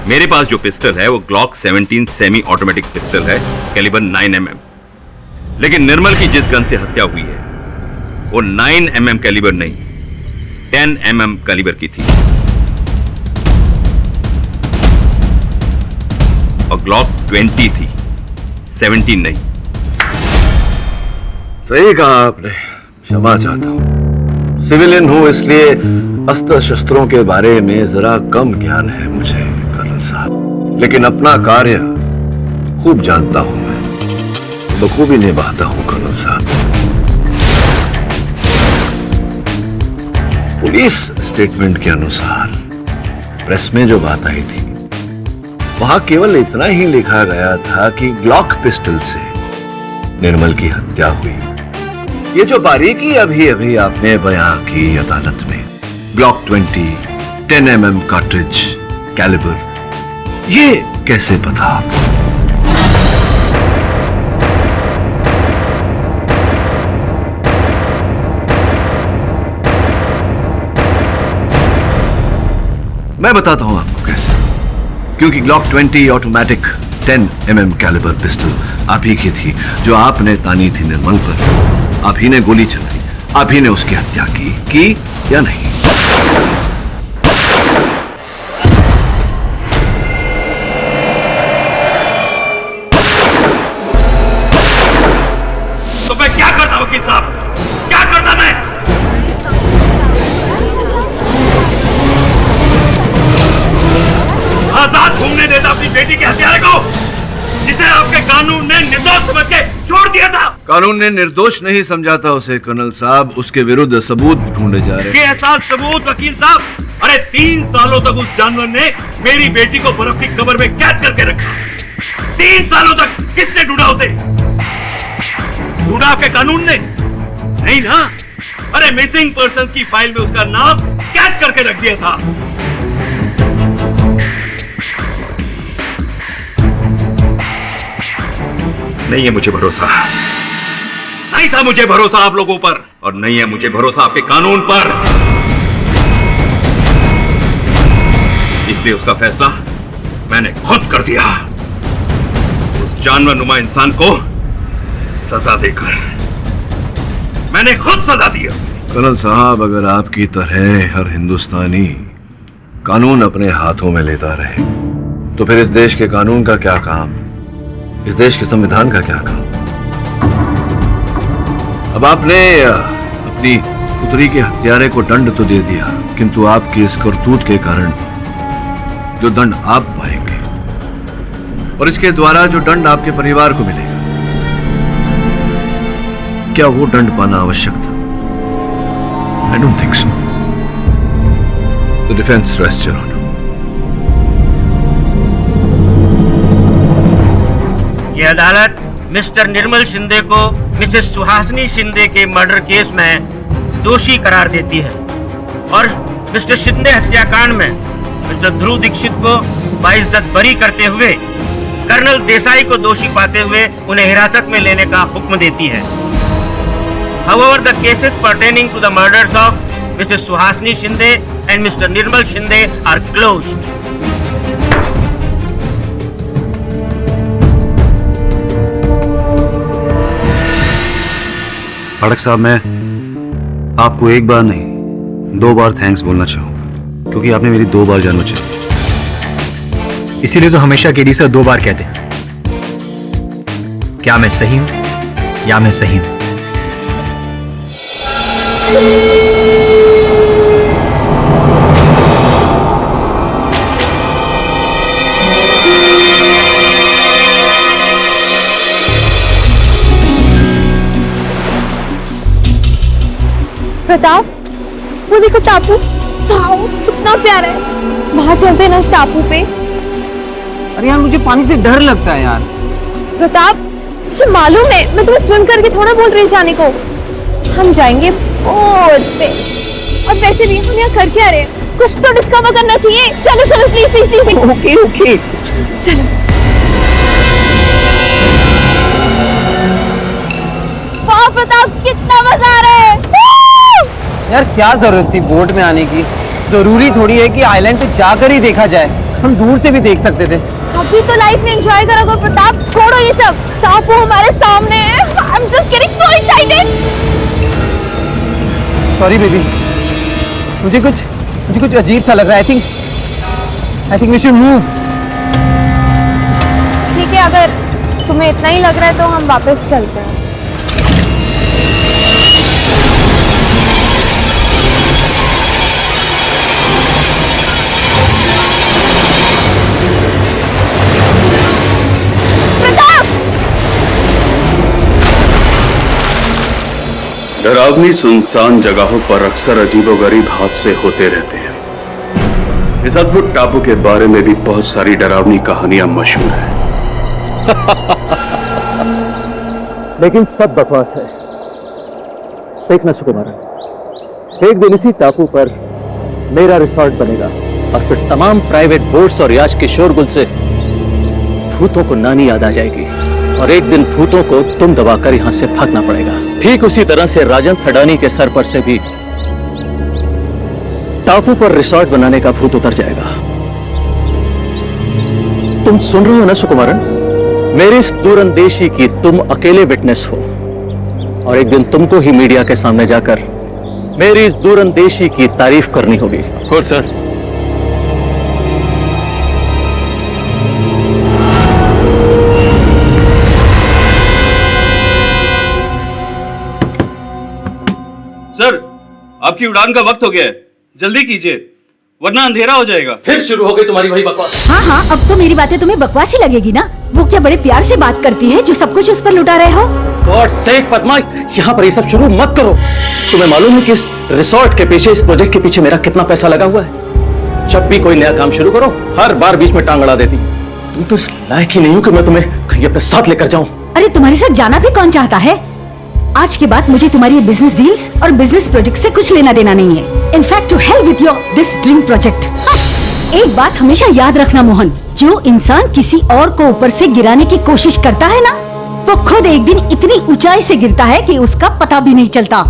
मेरे पास जो पिस्टल है वो ग्लॉक 17 सेमी ऑटोमेटिक पिस्टल है कैलिबर 9mm। लेकिन निर्मल की जिस गन से हत्या हुई है वो 9mm कैलिबर नहीं 10mm कैलिबर की थी, और ग्लॉक 20 थी, 17 नहीं। सही कहा आपने, क्षमा चाहता हूं। सिविलियन हूं इसलिए अस्त्र शस्त्रों के बारे में जरा कम ज्ञान है मुझे कर्नल साहब, लेकिन अपना कार्य खूब जानता हूं मैं, बखूबी निभाता हूं कर्नल साहब। पुलिस स्टेटमेंट के अनुसार प्रेस में जो बात आई थी वहां केवल इतना ही लिखा गया था कि ग्लॉक पिस्टल से निर्मल की हत्या हुई। ये जो बारीकी अभी अभी आपने बयां की अदालत में, ग्लॉक 20 10mm कार्ट्रिज कैलिबर, ये कैसे पता आपको? मैं बताता हूं आपको कैसे। क्योंकि Glock 20 automatic 10mm calibre pistol आप ही की थी, जो आपने तानी थी निर्मल पर। आप ही ने गोली चलाई, आप ही ने उसकी हत्या की या नहीं? तो मैं क्या करता वकील साहब, क्या करता मैं? आजाद घूमने देता अपनी बेटी के हत्यारे को, जिसे आपके कानून ने निर्दोष समझ के छोड़ दिया था। कानून ने निर्दोष नहीं समझा था उसे कर्नल साहब, उसके विरुद्ध सबूत ढूंढे जा रहे हैं। कैसा सबूत वकील साहब? अरे 3 सालों तक उस जानवर ने मेरी बेटी को बर्फ की कब्र में कैद करके रखा। 3 सालों तक किसने ढूंढा उसे? ढूंढा आपके कानून ने? नहीं ना। अरे मिसिंग पर्सन की फाइल में उसका नाम कैद करके रख दिया था। नहीं है मुझे भरोसा, नहीं था मुझे भरोसा आप लोगों पर, और नहीं है मुझे भरोसा आपके कानून पर। इसलिए उसका फैसला मैंने खुद कर दिया। उस जानवर नुमा इंसान को सजा देकर मैंने खुद सजा दिया। कर्नल साहब, अगर आपकी तरह हर हिंदुस्तानी कानून अपने हाथों में लेता रहे तो फिर इस देश के कानून का क्या काम, इस देश के संविधान का क्या काम? अब आपने अपनी पुत्री के हत्यारे को दंड तो दे दिया, किंतु आपकी इस करतूत के कारण जो दंड आप पाएंगे और इसके द्वारा जो दंड आपके परिवार को मिलेगा, क्या वो दंड पाना आवश्यक था? I don't think so. The defense rests, Your Honor. ये अदालत मिस्टर निर्मल शिंदे को मिसेस सुहासिनी शिंदे के मर्डर केस में दोषी करार देती है और मिस्टर शिंदे हत्याकांड में मिस्टर ध्रुव दीक्षित को बाइज्जत बरी करते हुए कर्नल देसाई को दोषी पाते हुए उन्हें हिरासत में लेने का हुक्म देती है। However, the cases pertaining to the murders of Mrs. Suhasini Shinde and Mr. Nirmal Shinde are closed. पाठक साहब, मैं आपको एक बार नहीं 2 बार थैंक्स बोलना चाहूंगा, क्योंकि आपने मेरी 2 बार जान बचाई। इसीलिए तो हमेशा केडी सर 2 बार कहते हैं, क्या मैं सही हूं या मैं सही हूं। प्रताप, वो देखो टापू, वाओ कितना प्यारा है। वहां चलते हैं ना उस टापू पे। अरे यार, मुझे पानी से डर लगता है यार। प्रताप, मुझे मालूम है, मैं तुम्हें स्विम करके थोड़ा बोल रही जाने को। हम जाएंगे बोट पे। और वैसे भी हम यहाँ कर क्या रहे हैं, कुछ तो डिस्कवर करना चाहिए। चलो चलो please please please. Okay okay चलो। वाह प्रताप, कितना मजा आ रहा है। यार, क्या जरूरत थी बोट में आने की? जरूरी थोड़ी है कि आइलैंड पे जाकर ही देखा जाए, हम दूर से भी देख सकते थे। अभी तो लाइफ में एंजॉय करोगे प्रताप, छोड़ो ये सब। टापू हमारे सामने है। I'm just getting so excited. Sorry baby, मुझे कुछ अजीब सा लग रहा है। I think we should move. ठीक है, अगर तुम्हें इतना ही लग रहा है तो हम वापस चलते हैं। डरावनी सुनसान जगहों पर अक्सर अजीबोगरीब हादसे होते रहते हैं। इस अद्भुत टापू के बारे में भी बहुत सारी डरावनी कहानियां मशहूर हैं। लेकिन सब बकवास है। देखना सुकुमारन, एक दिन इसी टापू पर मेरा रिसोर्ट बनेगा और फिर तमाम प्राइवेट बोट्स और याच के शोरगुल से भूतों को नानी याद आ जाएगी और एक दिन भूतों को तुम दबाकर यहां से भागना पड़ेगा। ठीक उसी तरह से राजन थडानी के सर पर से भी टापू पर रिसोर्ट बनाने का भूत उतर जाएगा। तुम सुन रहे हो ना सुकुमारन? मेरी इस दूरंदेशी की तुम अकेले विटनेस हो और एक दिन तुमको ही मीडिया के सामने जाकर मेरी इस दूरंदेशी की तारीफ करनी होगी। हो सर। सर, आपकी उड़ान का वक्त हो गया है, जल्दी कीजिए वरना अंधेरा हो जाएगा। फिर शुरू हो गई तुम्हारी वही बकवास। हाँ हाँ, अब तो मेरी बातें तुम्हें बकवास ही लगेगी ना। वो क्या बड़े प्यार से बात करती है जो सब कुछ उस पर लुटा रहे हो। गॉड सेक पद्मा, यहाँ पर ये सब शुरू मत करो। तुम्हें मालूम है कि इस रिसोर्ट के पीछे, इस प्रोजेक्ट के पीछे मेरा कितना पैसा लगा हुआ है? जब भी कोई नया काम शुरू करो हर बार बीच में टांग अड़ा देती। तुम तो इस लायक ही नहीं हो कि मैं तुम्हें कहीं अपने साथ लेकर जाऊं। अरे तुम्हारे साथ जाना भी कौन चाहता है? आज के बाद मुझे तुम्हारी बिजनेस डील्स और बिजनेस प्रोजेक्ट से कुछ लेना देना नहीं है। In fact to help with your this dream project. एक बात हमेशा याद रखना मोहन, जो इंसान किसी और को ऊपर से गिराने की कोशिश करता है ना, वो खुद एक दिन इतनी ऊंचाई से गिरता है कि उसका पता भी नहीं चलता।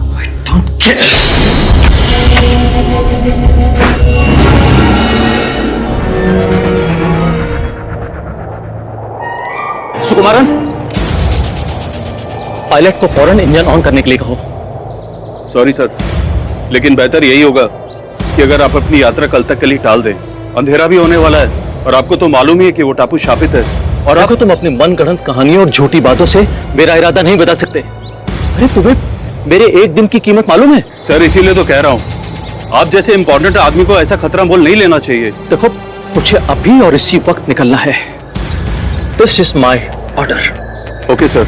सुकुमारन, पायलट को फौरन इंजन ऑन करने के लिए कहो। सॉरी सर, लेकिन बेहतर यही होगा कि अगर आप अपनी यात्रा कल तक के लिए टाल दें। अंधेरा भी होने वाला है और आपको तो मालूम ही है कि वो टापू शापित है। और आपको तुम अपनी मनगढ़ंत कहानियों और झूठी बातों से मेरा इरादा नहीं बता सकते। अरे तुम्हें मेरे एक दिन की कीमत मालूम है? सर इसीलिए तो कह रहा हूँ, आप जैसे इंपॉर्टेंट आदमी को ऐसा खतरा मोल नहीं लेना चाहिए। देखो, मुझे अभी और इसी वक्त निकलना है। This is my order. Okay sir.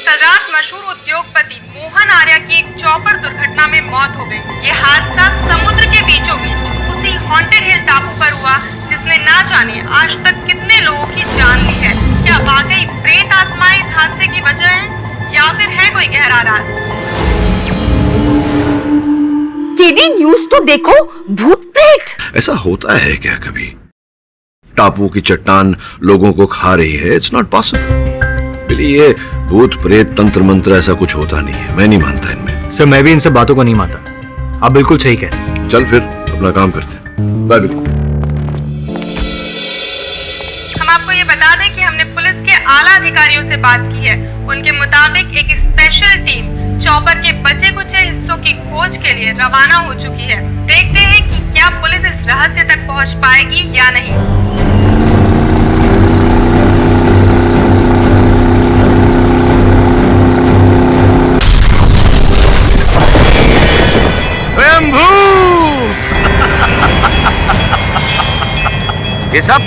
कल रात मशहूर उद्योगपति मोहन आर्या की एक चॉपर दुर्घटना में मौत हो गई। ये हादसा समुद्र के बीचों बीच उसी हॉन्टेड हिल टापू पर हुआ जिसने ना जाने आज तक कितने लोगों की जान ली है। क्या वाकई प्रेत आत्माएं इस हादसे की वजह है या फिर है कोई गहरा राज? केडी न्यूज़ तो देखो, भूत प्रेत। ऐसा होता है क्या कभी? टापू की चट्टान लोगों को खा रही है? It's not possible. ये भूत प्रेत तंत्र मंत्र ऐसा कुछ होता नहीं है, मैं नहीं मानता इनमें। सर मैं भी इन सब बातों को नहीं मानता, आप बिल्कुल सही कह रहे हैं। चल फिर अपना काम करते हैं। बाय। हम आपको ये बता दें कि हमने पुलिस के आला अधिकारियों से बात की है। उनके मुताबिक एक स्पेशल टीम चॉपर के बचे कुचे हिस्सों की खोज के लिए रवाना हो चुकी है। देखते हैं कि क्या पुलिस इस रहस्य तक पहुंच पाएगी या नहीं। ये सब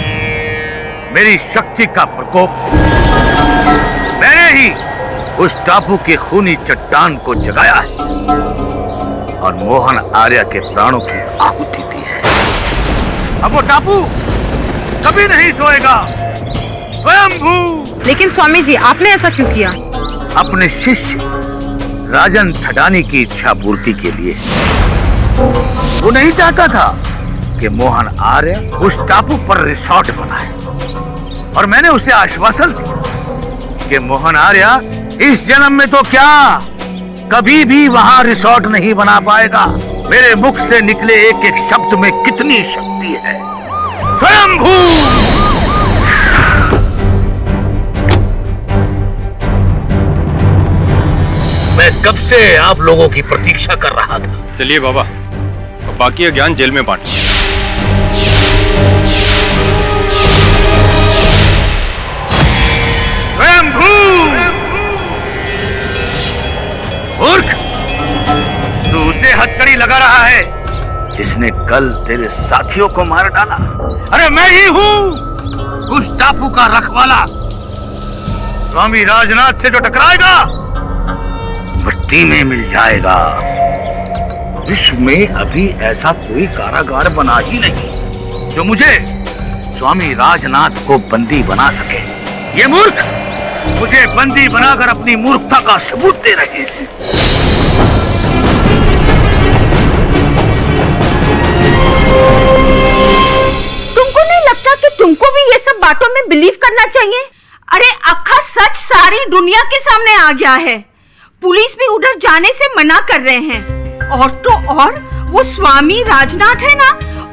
मेरी शक्ति का प्रकोप। मैंने ही उस टापू की खूनी चट्टान को जगाया है और मोहन आर्या के प्राणों की आहुति दी है। अब वो टापू कभी नहीं सोएगा। स्वयंभू। लेकिन स्वामी जी, आपने ऐसा क्यों किया? अपने शिष्य राजन थडानी की इच्छा पूर्ति के लिए। वो नहीं चाहता था कि मोहन आर्य उस टापू पर रिसोर्ट बनाए और मैंने उसे आश्वासन दिया कि मोहन आर्य इस जन्म में तो क्या कभी भी वहां रिसोर्ट नहीं बना पाएगा। मेरे मुख से निकले एक एक शब्द में कितनी शक्ति है। स्वयंभू। मैं कब से आप लोगों की प्रतीक्षा कर रहा था। चलिए बाबा, बाकी का ज्ञान जेल में बांट। स्वयंभू। मूर्ख, तू उसे हथकड़ी लगा रहा है जिसने कल तेरे साथियों को मार डाला। अरे मैं ही हूँ उस टापू का रखवाला। स्वामी राजनाथ से जो टकराएगा मिट्टी में मिल जाएगा। विश्व में अभी ऐसा कोई कारागार बना ही नहीं जो मुझे स्वामी राजनाथ को बंदी बना सके। ये मूर्ख मुझे बंदी बनाकर अपनी मूर्खता का सबूत दे रहे हैं। तुमको नहीं लगता कि तुमको भी ये सब बातों में बिलीव करना चाहिए? अरे अक्खा सच सारी दुनिया के सामने आ गया है। पुलिस भी उधर जाने से मना कर रहे हैं। और तो और वो स्वामी राजनाथ है ना,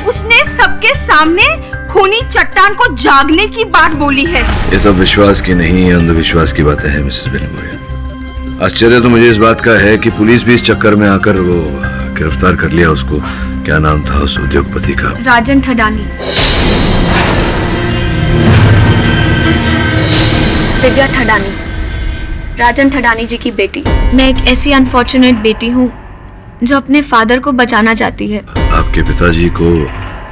उसने सबके सामने खूनी चट्टान को जागने की बात बोली है। ये सब विश्वास की नहीं, अंधविश्वास की बातें हैं मिसेस बेलमोरिया। आश्चर्य तो मुझे इस बात का है कि पुलिस भी इस चक्कर में आकर वो गिरफ्तार कर लिया उसको। क्या नाम था उस उद्योगपति का? राजन थडानी। दिव्या थडानी, राजन थडानी जी की बेटी। मैं एक ऐसी अनफॉर्चुनेट बेटी हूँ जो अपने फादर को बचाना चाहती है। आपके पिताजी को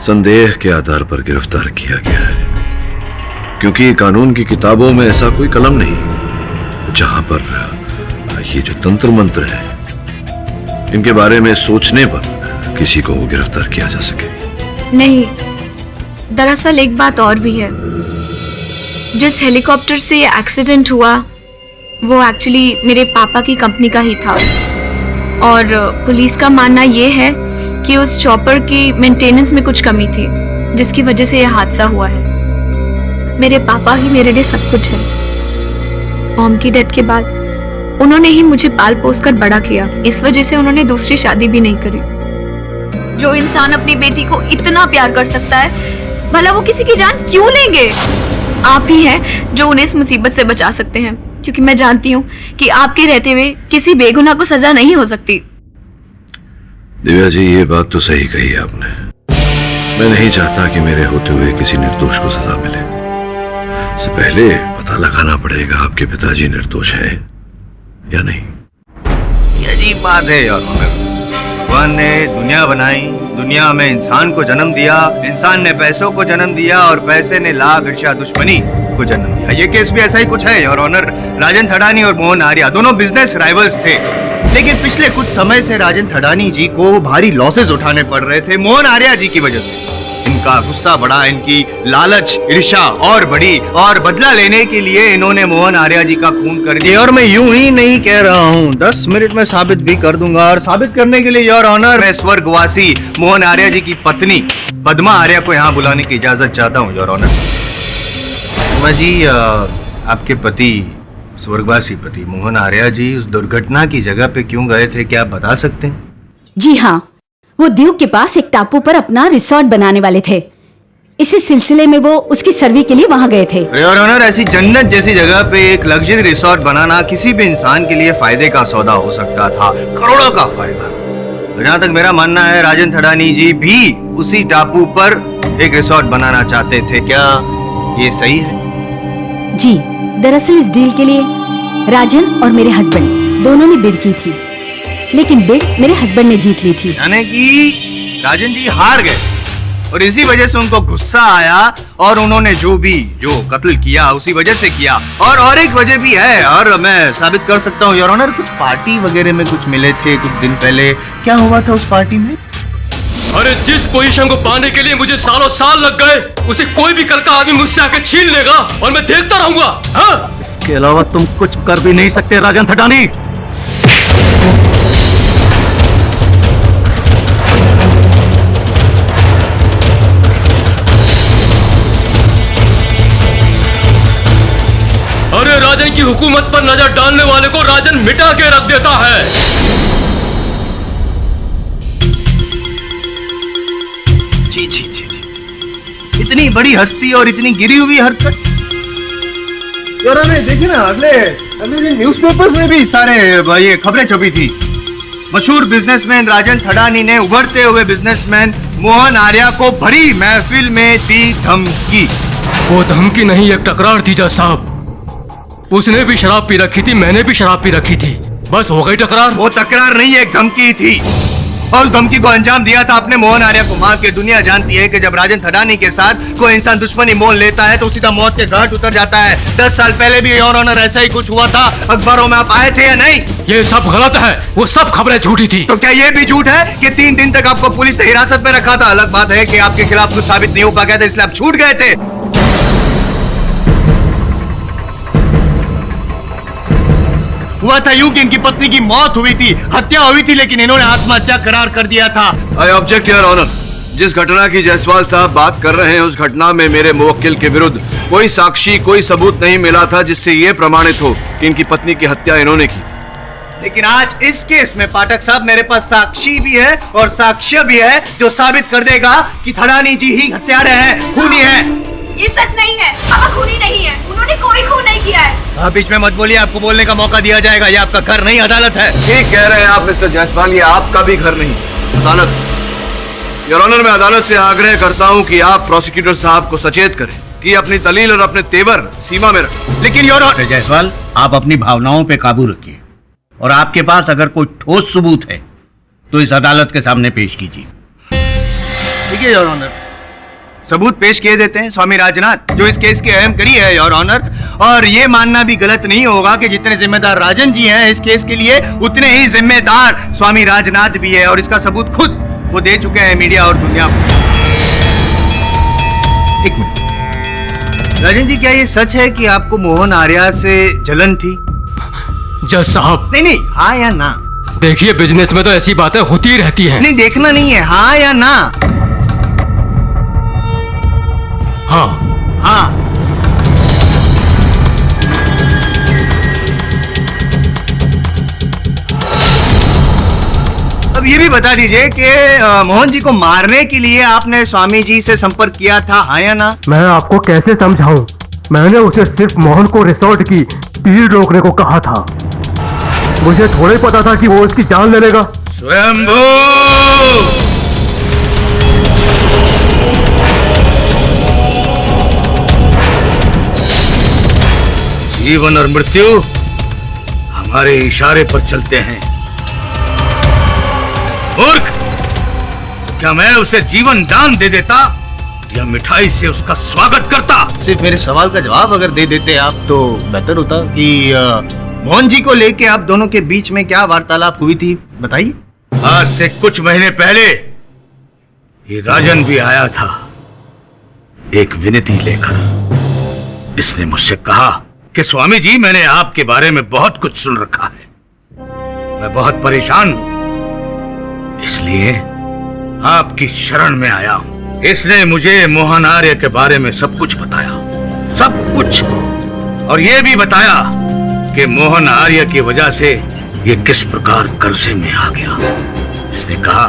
संदेह के आधार पर गिरफ्तार किया गया है क्योंकि कानून की किताबों में ऐसा कोई कलम नहीं जहां पर ये जो तंत्र मंत्र है इनके बारे में सोचने पर किसी को गिरफ्तार किया जा सके। नहीं, दरअसल एक बात और भी है। जिस हेलीकॉप्टर से ये एक्सीडेंट हुआ वो एक्चुअली मेरे पापा की कंपनी का ही था और पुलिस का मानना ये है कि उस चॉपर की मेंटेनेंस में कुछ कमी थी, जिसकी वजह से यह हादसा हुआ है। मेरे पापा ही मेरे लिए सब कुछ है। मॉम की डेथ के बाद उन्होंने ही मुझे पाल पोस कर बड़ा किया। इस वजह से उन्होंने दूसरी शादी भी नहीं करी। जो इंसान अपनी बेटी को इतना प्यार कर सकता है, भला वो किसी की जान क्यों लेंगे? आप ही हैं जो उन्हें इस मुसीबत से बचा सकते हैं, क्योंकि मैं जानती हूँ कि आपके रहते हुए किसी बेगुनाह को सजा नहीं हो सकती। दिव्या जी, ये बात तो सही कही आपने। मैं नहीं चाहता कि मेरे होते हुए किसी निर्दोष को सजा मिले। इससे पहले पता लगाना पड़ेगा आपके पिताजी निर्दोष है या नहीं। ये अजीब बात है यार। भगवान ने दुनिया बनाई, दुनिया में इंसान को जन्म दिया, इंसान ने पैसों को जन्म दिया और पैसे ने लाभ, ईर्ष्या, दुश्मनी को जन्म दिया। ये केस भी ऐसा ही कुछ है योर ऑनर। राजन थड़ानी और मोहन आर्या दोनों बिजनेस राइवल्स थे, लेकिन पिछले कुछ समय से राजन थड़ानी जी को भारी लॉसेस उठाने पड़ रहे थे मोहन आर्या जी की वजह से। इनका गुस्सा बढ़ा, इनकी लालच, ईर्ष्या और बढ़ी, और बदला लेने के लिए इन्होंने मोहन आर्या जी का खून कर दिया। और मैं यूं ही नहीं कह रहा हूं, 10 मिनट में साबित भी कर दूंगा। और साबित करने के लिए योर ऑनर मैं स्वर्गवासी मोहन आर्या जी की पत्नी पद्मा आर्या को यहाँ बुलाने की इजाजत चाहता हूँ योर ऑनर। पद्मा जी, आपके पति, स्वर्गवासी पति मोहन आर्या जी उस दुर्घटना की जगह पे क्यों गए थे, क्या आप बता सकते हैं? जी हाँ, वो दीव के पास एक टापू पर अपना रिसोर्ट बनाने वाले थे। इसी सिलसिले में वो उसकी सर्वे के लिए वहां गए थे। योर ऑनर, ऐसी जन्नत जैसी जगह पे एक लग्जरी रिसोर्ट बनाना किसी भी इंसान के लिए फायदे का सौदा हो सकता था, करोड़ों का फायदा। जहां तक मेरा मानना है, राजन थड़ानी जी भी उसी टापू पर एक रिसोर्ट बनाना चाहते थे। क्या ये सही है? जी, दरअसल इस डील के लिए राजन और मेरे हस्बैंड दोनों ने बिड की थी, लेकिन बिड मेरे हस्बैंड ने जीत ली थी। यानी कि राजन जी हार गए और इसी वजह से उनको गुस्सा आया और उन्होंने जो कत्ल किया उसी वजह से किया। और एक वजह भी है, और मैं साबित कर सकता हूँ योर ऑनर। कुछ पार्टी वगैरह में कुछ मिले थे कुछ दिन पहले। क्या हुआ था उस पार्टी में? अरे जिस पोजीशन को पाने के लिए मुझे सालों साल लग गए, उसे कोई भी कल का आदमी मुझसे आके छीन लेगा और मैं देखता रहूंगा। हाँ? इसके अलावा तुम कुछ कर भी नहीं सकते राजन थड़ानी। अरे राजन की हुकूमत पर नजर डालने वाले को राजन मिटा के रख देता है। जी जी जी जी, इतनी बड़ी हस्ती और इतनी गिरी हुई हरकत। देखिए ना, अगले दिन न्यूज़पेपर्स में भी सारे ये खबरें छपी थी। मशहूर बिजनेसमैन राजन थड़ानी ने उभरते हुए बिजनेसमैन मोहन आर्या को भरी महफिल में दी धमकी। वो धमकी नहीं, एक टकरार थी जज साहब। उसने भी शराब पी रखी थी, मैंने भी शराब पी रखी थी, बस हो गई टकरार। वो तकरार नहीं, एक धमकी थी, और धमकी को अंजाम दिया था आपने मोहन आर्या को मार के। दुनिया जानती है कि जब राजन थड़ानी के साथ कोई इंसान दुश्मनी मोल लेता है तो सीधा मौत के घाट उतर जाता है। 10 साल पहले भी योर ऑनर ऐसा ही कुछ हुआ था। अखबारों में आप आए थे या नहीं? ये सब गलत है, वो सब खबरें झूठी थी। तो क्या ये भी झूठ है कि 3 दिन तक आपको पुलिस ने हिरासत में रखा था? अलग बात है कि आपके खिलाफ कुछ साबित नहीं हो पा गया था, इसलिए आप छूट गए थे। हुआ था यूं कि इनकी पत्नी की मौत हुई थी, हत्या हुई थी, लेकिन इन्होंने आत्महत्या करार कर दिया था। I object your honour. जिस घटना की जायसवाल साहब बात कर रहे हैं, उस घटना में मेरे मुवक्किल के विरुद्ध कोई साक्षी, कोई सबूत नहीं मिला था जिससे यह प्रमाणित हो कि इनकी पत्नी की हत्या इन्होंने की। लेकिन आज इस केस में पाठक साहब मेरे पास साक्षी भी है और साक्ष्य भी है जो साबित कर देगा कि थड़ानी जी ही हत्यारे हैं, खूनी है। ये सच नहीं है, पापा खूनी नहीं है, उन्होंने कोई खून नहीं किया है। आप बीच में मत बोलिए, आपको बोलने का मौका दिया जाएगा। ये आपका घर नहीं, अदालत है। ठीक कह रहे हैं आप मिस्टर जायसवाल, ये आपका भी घर नहीं, अदालत। योर ऑनर, मैं अदालत से आग्रह करता हूं कि आप प्रोसिक्यूटर साहब को सचेत करें कि अपनी दलील और अपने तेवर सीमा में रखें। लेकिन योर ऑनर जायसवाल, आप अपनी भावनाओं पे काबू रखिए और आपके पास अगर कोई ठोस सबूत है तो इस अदालत के सामने पेश कीजिए। ठीक है योर ऑनर, सबूत पेश किए देते हैं। स्वामी राजनाथ जो इस केस की अहम कड़ी है योर ऑनर, और ये मानना भी गलत नहीं होगा कि जितने जिम्मेदार राजन जी हैं इस केस के लिए, उतने ही जिम्मेदार स्वामी राजनाथ भी है, और इसका सबूत खुद वो दे चुके हैं मीडिया और दुनिया को। एक मिनट राजन जी, क्या ये सच है कि आपको मोहन आर्या से जलन थी? जज साहब, नहीं, हाँ या ना? देखिए बिजनेस में तो ऐसी बातें होती ही रहती हैं। नहीं, देखना नहीं है, हाँ या ना? हाँ। हाँ। अब ये भी बता दीजिए कि मोहन जी को मारने के लिए आपने स्वामी जी से संपर्क किया था, हाँ या ना? मैं आपको कैसे समझाऊं? मैंने उसे सिर्फ मोहन को रिसोर्ट की भीड़ रोकने को कहा था। मुझे थोड़ा ही पता था कि वो उसकी जान ले लेगा। स्वयंभू! जीवन और मृत्यु हमारे इशारे पर चलते हैं। मूर्ख! क्या मैं उसे जीवन दान दे देता या मिठाई से उसका स्वागत करता? सिर्फ मेरे सवाल का जवाब अगर दे देते आप तो बेहतर होता कि मोहन जी को लेके आप दोनों के बीच में क्या वार्तालाप हुई थी, बताइए। आज से कुछ महीने पहले ये राजन भी आया था एक विनती लेकर। इसने मुझसे कहा कि स्वामी जी, मैंने आपके बारे में बहुत कुछ सुन रखा है, मैं बहुत परेशान हूं, इसलिए आपकी शरण में आया हूं। इसने मुझे मोहन आर्य के बारे में सब कुछ बताया, सब कुछ, और यह भी बताया कि मोहन आर्य की वजह से ये किस प्रकार कर्जे में आ गया। इसने कहा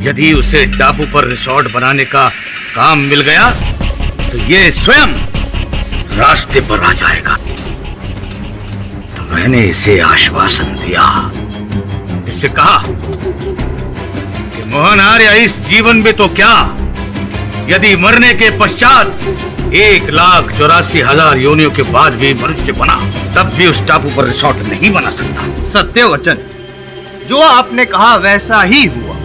यदि उसे टापू पर रिसोर्ट बनाने का काम मिल गया तो ये स्वयं रास्ते पर आ जाएगा। तो मैंने इसे आश्वासन दिया, इससे कहा कि मोहन आर्य इस जीवन में तो क्या, यदि मरने के पश्चात 1,84,000 योनियों के बाद भी मनुष्य बना तब भी उस टापू पर रिसोर्ट नहीं बना सकता। सत्य वचन, जो आपने कहा वैसा ही हुआ।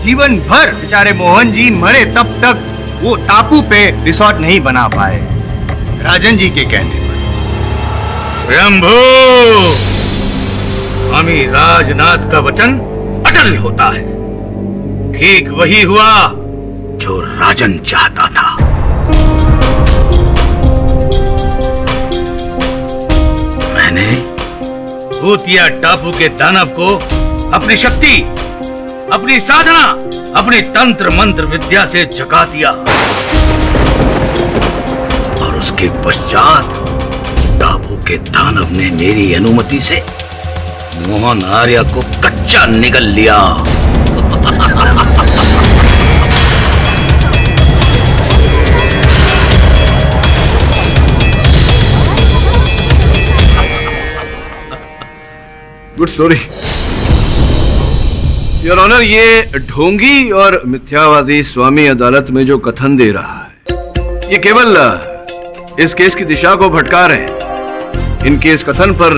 जीवन भर बेचारे मोहन जी मरे तब तक वो टापू पे रिसोर्ट नहीं बना पाए, राजन जी के कहने पर। स्वयंभू! स्वामी राजनाथ का वचन अटल होता है। ठीक वही हुआ जो राजन चाहता था। मैंने भूतिया टापू के दानव को अपनी शक्ति, अपनी साधना, अपनी तंत्र मंत्र विद्या से जगा दिया, और उसके पश्चात टापू के दानव ने मेरी अनुमति से मोहन आर्य को कच्चा निगल लिया। Good story your honour. ये ढोंगी और मिथ्यावादी स्वामी अदालत में जो कथन दे रहा है ये केवल इस केस की दिशा को भटका रहे हैं। इनके इस कथन पर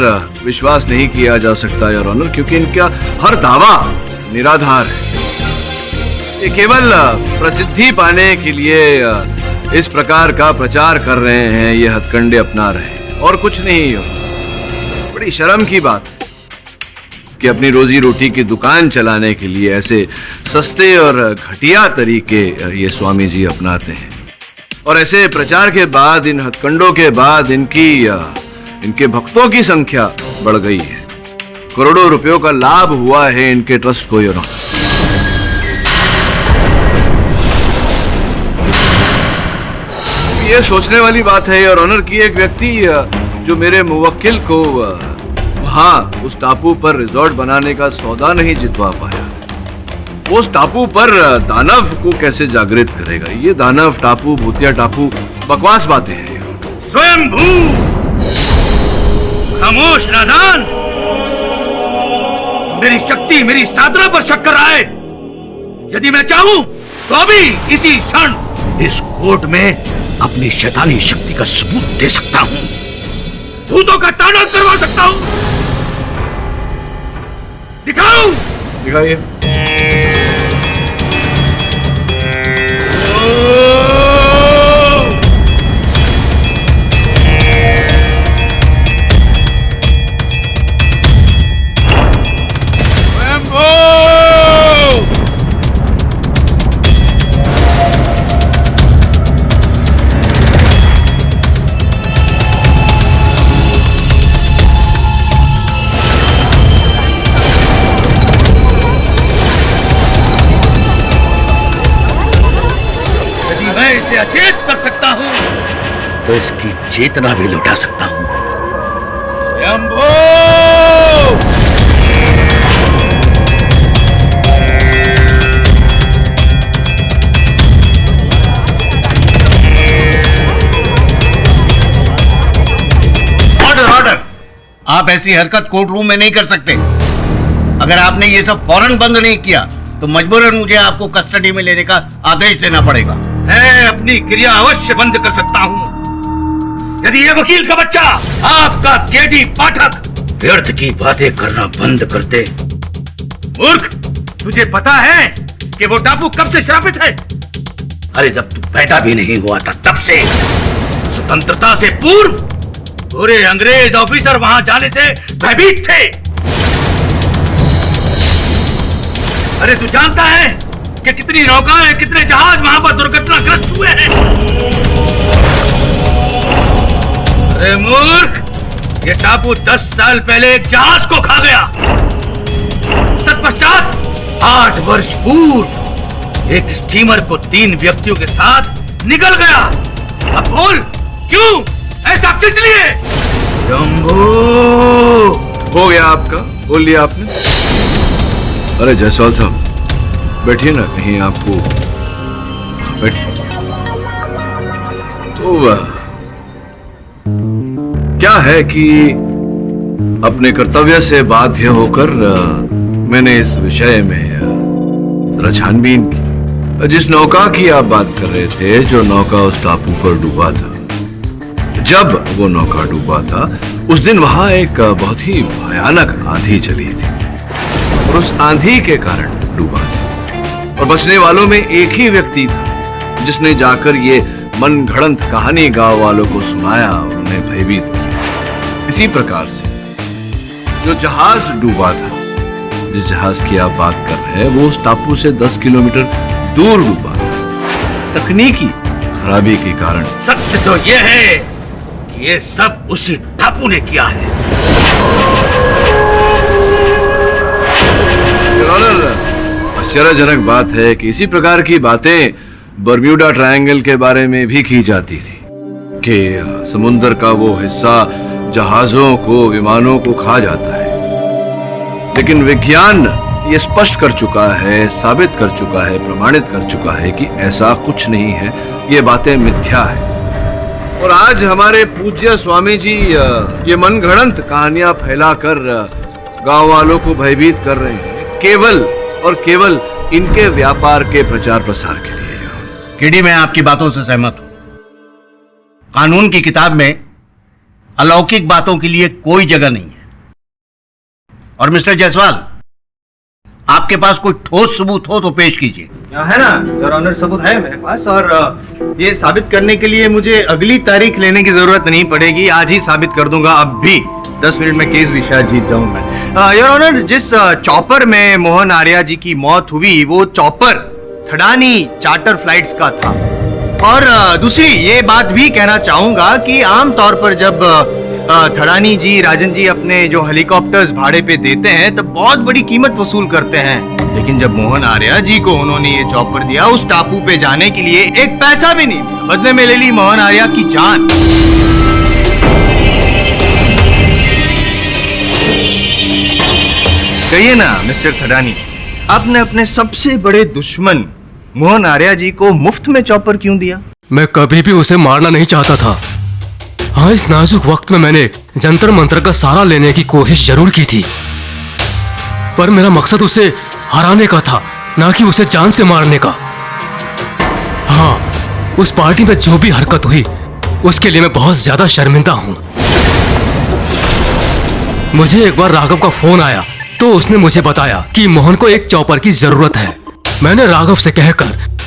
विश्वास नहीं किया जा सकता योर ऑनर, क्योंकि इनका हर दावा निराधार है। ये केवल प्रसिद्धि पाने के लिए इस प्रकार का प्रचार कर रहे हैं, ये हथकंडे अपना रहे हैं और कुछ नहीं। बड़ी शर्म की बात है कि अपनी रोजी रोटी की दुकान चलाने के लिए ऐसे सस्ते और घटिया तरीके ये स्वामी जी अपनाते हैं, और ऐसे प्रचार के बाद, इन हथकंडों के बाद इनके भक्तों की संख्या बढ़ गई है। करोड़ों रुपयों का लाभ हुआ है इनके ट्रस्ट को। ये सोचने वाली बात है योर ऑनर कि एक व्यक्ति जो मेरे मुवक्किल को वहां उस टापू पर रिजॉर्ट बनाने का सौदा नहीं जितवा पाया, वो उस टापू पर दानव को कैसे जागृत करेगा? ये दानव टापू, भूतिया टापू, बकवास बातें हैं। स्वयंभू! खामोश नादान! मेरी शक्ति, मेरी साधना पर शक कर रहा है। यदि मैं चाहूं तो अभी इसी क्षण इस कोर्ट में अपनी शैतानी शक्ति का सबूत दे सकता हूं, भूतों का तांडव करवा सकता हूं। दिखाऊं? दिखाइए। तो इसकी चेतना भी लौटा सकता हूं। शंभू! Order order! आप ऐसी हरकत कोर्ट रूम में नहीं कर सकते। अगर आपने ये सब फौरन बंद नहीं किया तो मजबूरन मुझे आपको कस्टडी में लेने का आदेश देना पड़ेगा। मैं अपनी क्रिया अवश्य बंद कर सकता हूं यदि ये वकील का बच्चा आपका केडी पाठक व्यर्थ की बातें करना बंद कर दे। मूर्ख, तुझे पता है कि वो टापू कब से श्रापित है? अरे जब तू पैदा भी नहीं हुआ था तब से। स्वतंत्रता से पूर्व पूरे अंग्रेज ऑफिसर वहां जाने से भयभीत थे। अरे तू जानता है कि कितनी नौकाएं, कितने जहाज वहां पर दुर्घटनाग्रस्त हुए हैं? अरे मूर्ख, ये टापू 10 साल पहले एक जहाज को खा गया। तत्पश्चात 8 वर्ष पूर्व एक स्टीमर को 3 व्यक्तियों के साथ निकल गया। अब बोल, क्यों? ऐसा किस लिए? शंभू! हो गया आपका, बोल लिया आपने। अरे जायसवाल साहब, बैठिए ना, कहीं आपको बैठिए। तो क्या है कि अपने कर्तव्य से बाध्य होकर मैंने इस विषय में जरा छानबीन की। जिस नौका की आप बात कर रहे थे, जो नौका उस टापू पर डूबा था, जब वो नौका डूबा था उस दिन वहां एक बहुत ही भयानक आंधी चली थी और उस आंधी के कारण डूबा था। और बचने वालों में एक ही व्यक्ति था जिसने जाकर ये मनगढ़ंत कहानी गांव वालों को सुनाया, उन्हें भयभीत किया। इसी प्रकार से जो जहाज डूबा था, जिस जहाज की आप बात कर रहे हैं, वो उस टापू से 10 किलोमीटर दूर डूबा था। तकनीकी खराबी के कारण। सत्य तो यह है कि ये सब उसी टापू ने किया है। आश्चर्यजनक बात है कि इसी प्रकार की बातें बर्म्यूडा ट्रायंगल के बारे में भी की जाती थी कि समुद्र का वो हिस्सा जहाजों को, विमानों को खा जाता है। लेकिन विज्ञान ये स्पष्ट कर चुका है, साबित कर चुका है, प्रमाणित कर चुका है कि ऐसा कुछ नहीं है, ये बातें मिथ्या है। और आज हमारे पूज्य स्वामी जी ये मनगढ़ंत कहानियां फैलाकर गांव वालों को भयभीत कर रहे हैं, केवल और केवल इनके व्यापार के प्रचार प्रसार के लिए। केडी, मैं आपकी बातों से सहमत हूं। कानून की किताब में अलौकिक बातों के लिए कोई जगह नहीं है। और मिस्टर जायसवाल, आपके पास कोई ठोस सबूत हो तो पेश कीजिए। है ना योर ऑनर, सबूत है मेरे पास, और ये साबित करने के लिए मुझे अगली तारीख लेने की जरूरत नहीं पड़ेगी। आज ही साबित कर दूंगा। अब भी 10 मिनट में केस भी शायद जीत जाऊं मैं। योर ऑनर, जिस चॉपर में मोहन आर्या जी की मौत हुई, वो चॉपर थड़ानी चार्टर फ्लाइट्स का था। और दूसरी ये बात भी कहना चाहूंगा कि आमतौर पर जब थड़ानी जी, राजन जी अपने जो हेलीकॉप्टर्स भाड़े पे देते हैं तब बहुत बड़ी कीमत वसूल करते हैं, लेकिन जब मोहन आर्या जी को उन्होंने ये चॉपर दिया, उस टापू पे जाने के लिए एक पैसा भी नहीं दिया, बदले में ले ली मोहन आर्या की जान। कहिए ना मिस्टर थड़ानी, आपने अपने सबसे बड़े दुश्मन मोहन आर्या जी को मुफ्त में चॉपर क्यों दिया? मैं कभी भी उसे मारना नहीं चाहता था। हाँ, इस नाजुक वक्त में मैंने जंतर मंत्र का सहारा लेने की कोशिश जरूर की थी, पर मेरा मकसद उसे हराने का था, ना कि उसे जान से मारने का। हाँ, उस पार्टी में जो भी हरकत हुई उसके लिए मैं बहुत ज्यादा शर्मिंदा हूं। मुझे एक बार राघव का फोन आया तो उसने मुझे बताया कि मोहन को एक चॉपर की जरूरत है। मैंने राघव से कहकर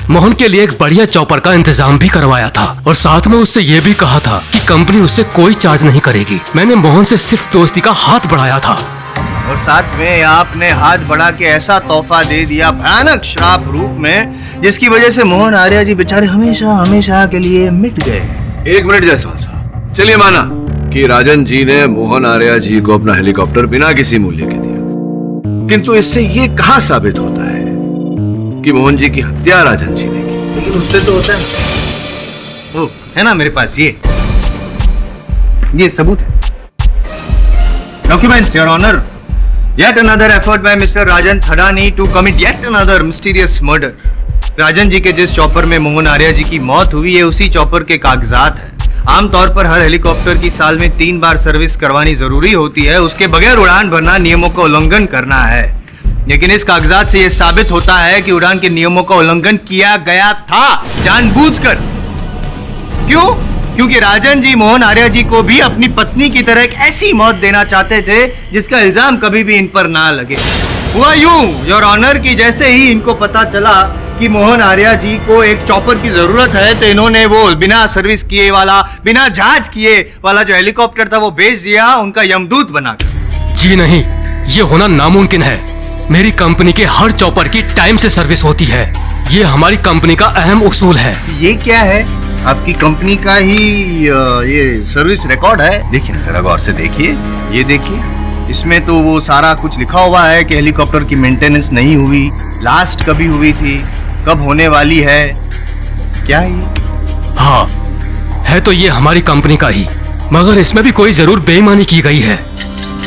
मोहन के लिए एक बढ़िया चॉपर का इंतजाम भी करवाया था और साथ में उससे यह भी कहा था कि कंपनी उससे कोई चार्ज नहीं करेगी। मैंने मोहन से सिर्फ दोस्ती का हाथ बढ़ाया था। और साथ में आपने हाथ बढ़ा के ऐसा तोहफा दे दिया भयानक श्राप रूप में, जिसकी वजह से मोहन आर्या जी बेचारे हमेशा हमेशा के लिए मिट गए। एक मिनट जायसवाल साहब, चलिए माना कि राजन जी ने मोहन आर्या जी को अपना हेलीकॉप्टर बिना किसी मूल्य के दिया, किंतु इससे ये कहां साबित होता है कि मोहन जी की हत्या राजन जी ने की? लेकिन उससे तो होता है, वो है ना मेरे पास ये ये सबूत है। Documents your honour. Yet another effort by Mr. Rajan Thadani to commit yet another mysterious murder. Rajan ji के जिस चॉपर में मोहन आर्या जी की मौत हुई है उसी चॉपर के कागजात है। आमतौर पर हर हेलीकॉप्टर की साल में 3 बार सर्विस करवानी जरूरी होती है, उसके बगैर उड़ान भरना नियमों का उल्लंघन करना है। लेकिन इस कागजात से यह साबित होता है कि उड़ान के नियमों का उल्लंघन किया गया था जानबूझकर। क्यों? क्योंकि राजन जी मोहन आर्या जी को भी अपनी पत्नी की तरह एक ऐसी मौत देना चाहते थे जिसका इल्जाम कभी भी इन पर ना लगे। हुआ यूं योर ऑनर कि जैसे ही इनको पता चला कि मोहन आर्या जी को एक चॉपर की जरूरत है तो इन्होंने वो बिना सर्विस किए वाला, बिना जांच किए वाला जो हेलीकॉप्टर था वो बेच दिया उनका यमदूत बनाकर। जी नहीं, ये होना नामुमकिन है। मेरी कंपनी के हर चॉपर की टाइम से सर्विस होती है। ये हमारी कंपनी का अहम उसूल है। ये क्या है? आपकी कंपनी का ही ये सर्विस रिकॉर्ड है? देखिए ना जरा गौर से देखिए, ये देखिए, इसमें तो वो सारा कुछ लिखा हुआ है कि हेलीकॉप्टर की मेंटेनेंस नहीं हुई, लास्ट कभी हुई थी, कब होने वाली है। क्या है ये? हाँ, है तो ये हमारी कंपनी का ही, मगर इसमें भी कोई जरूर बेईमानी की गई है।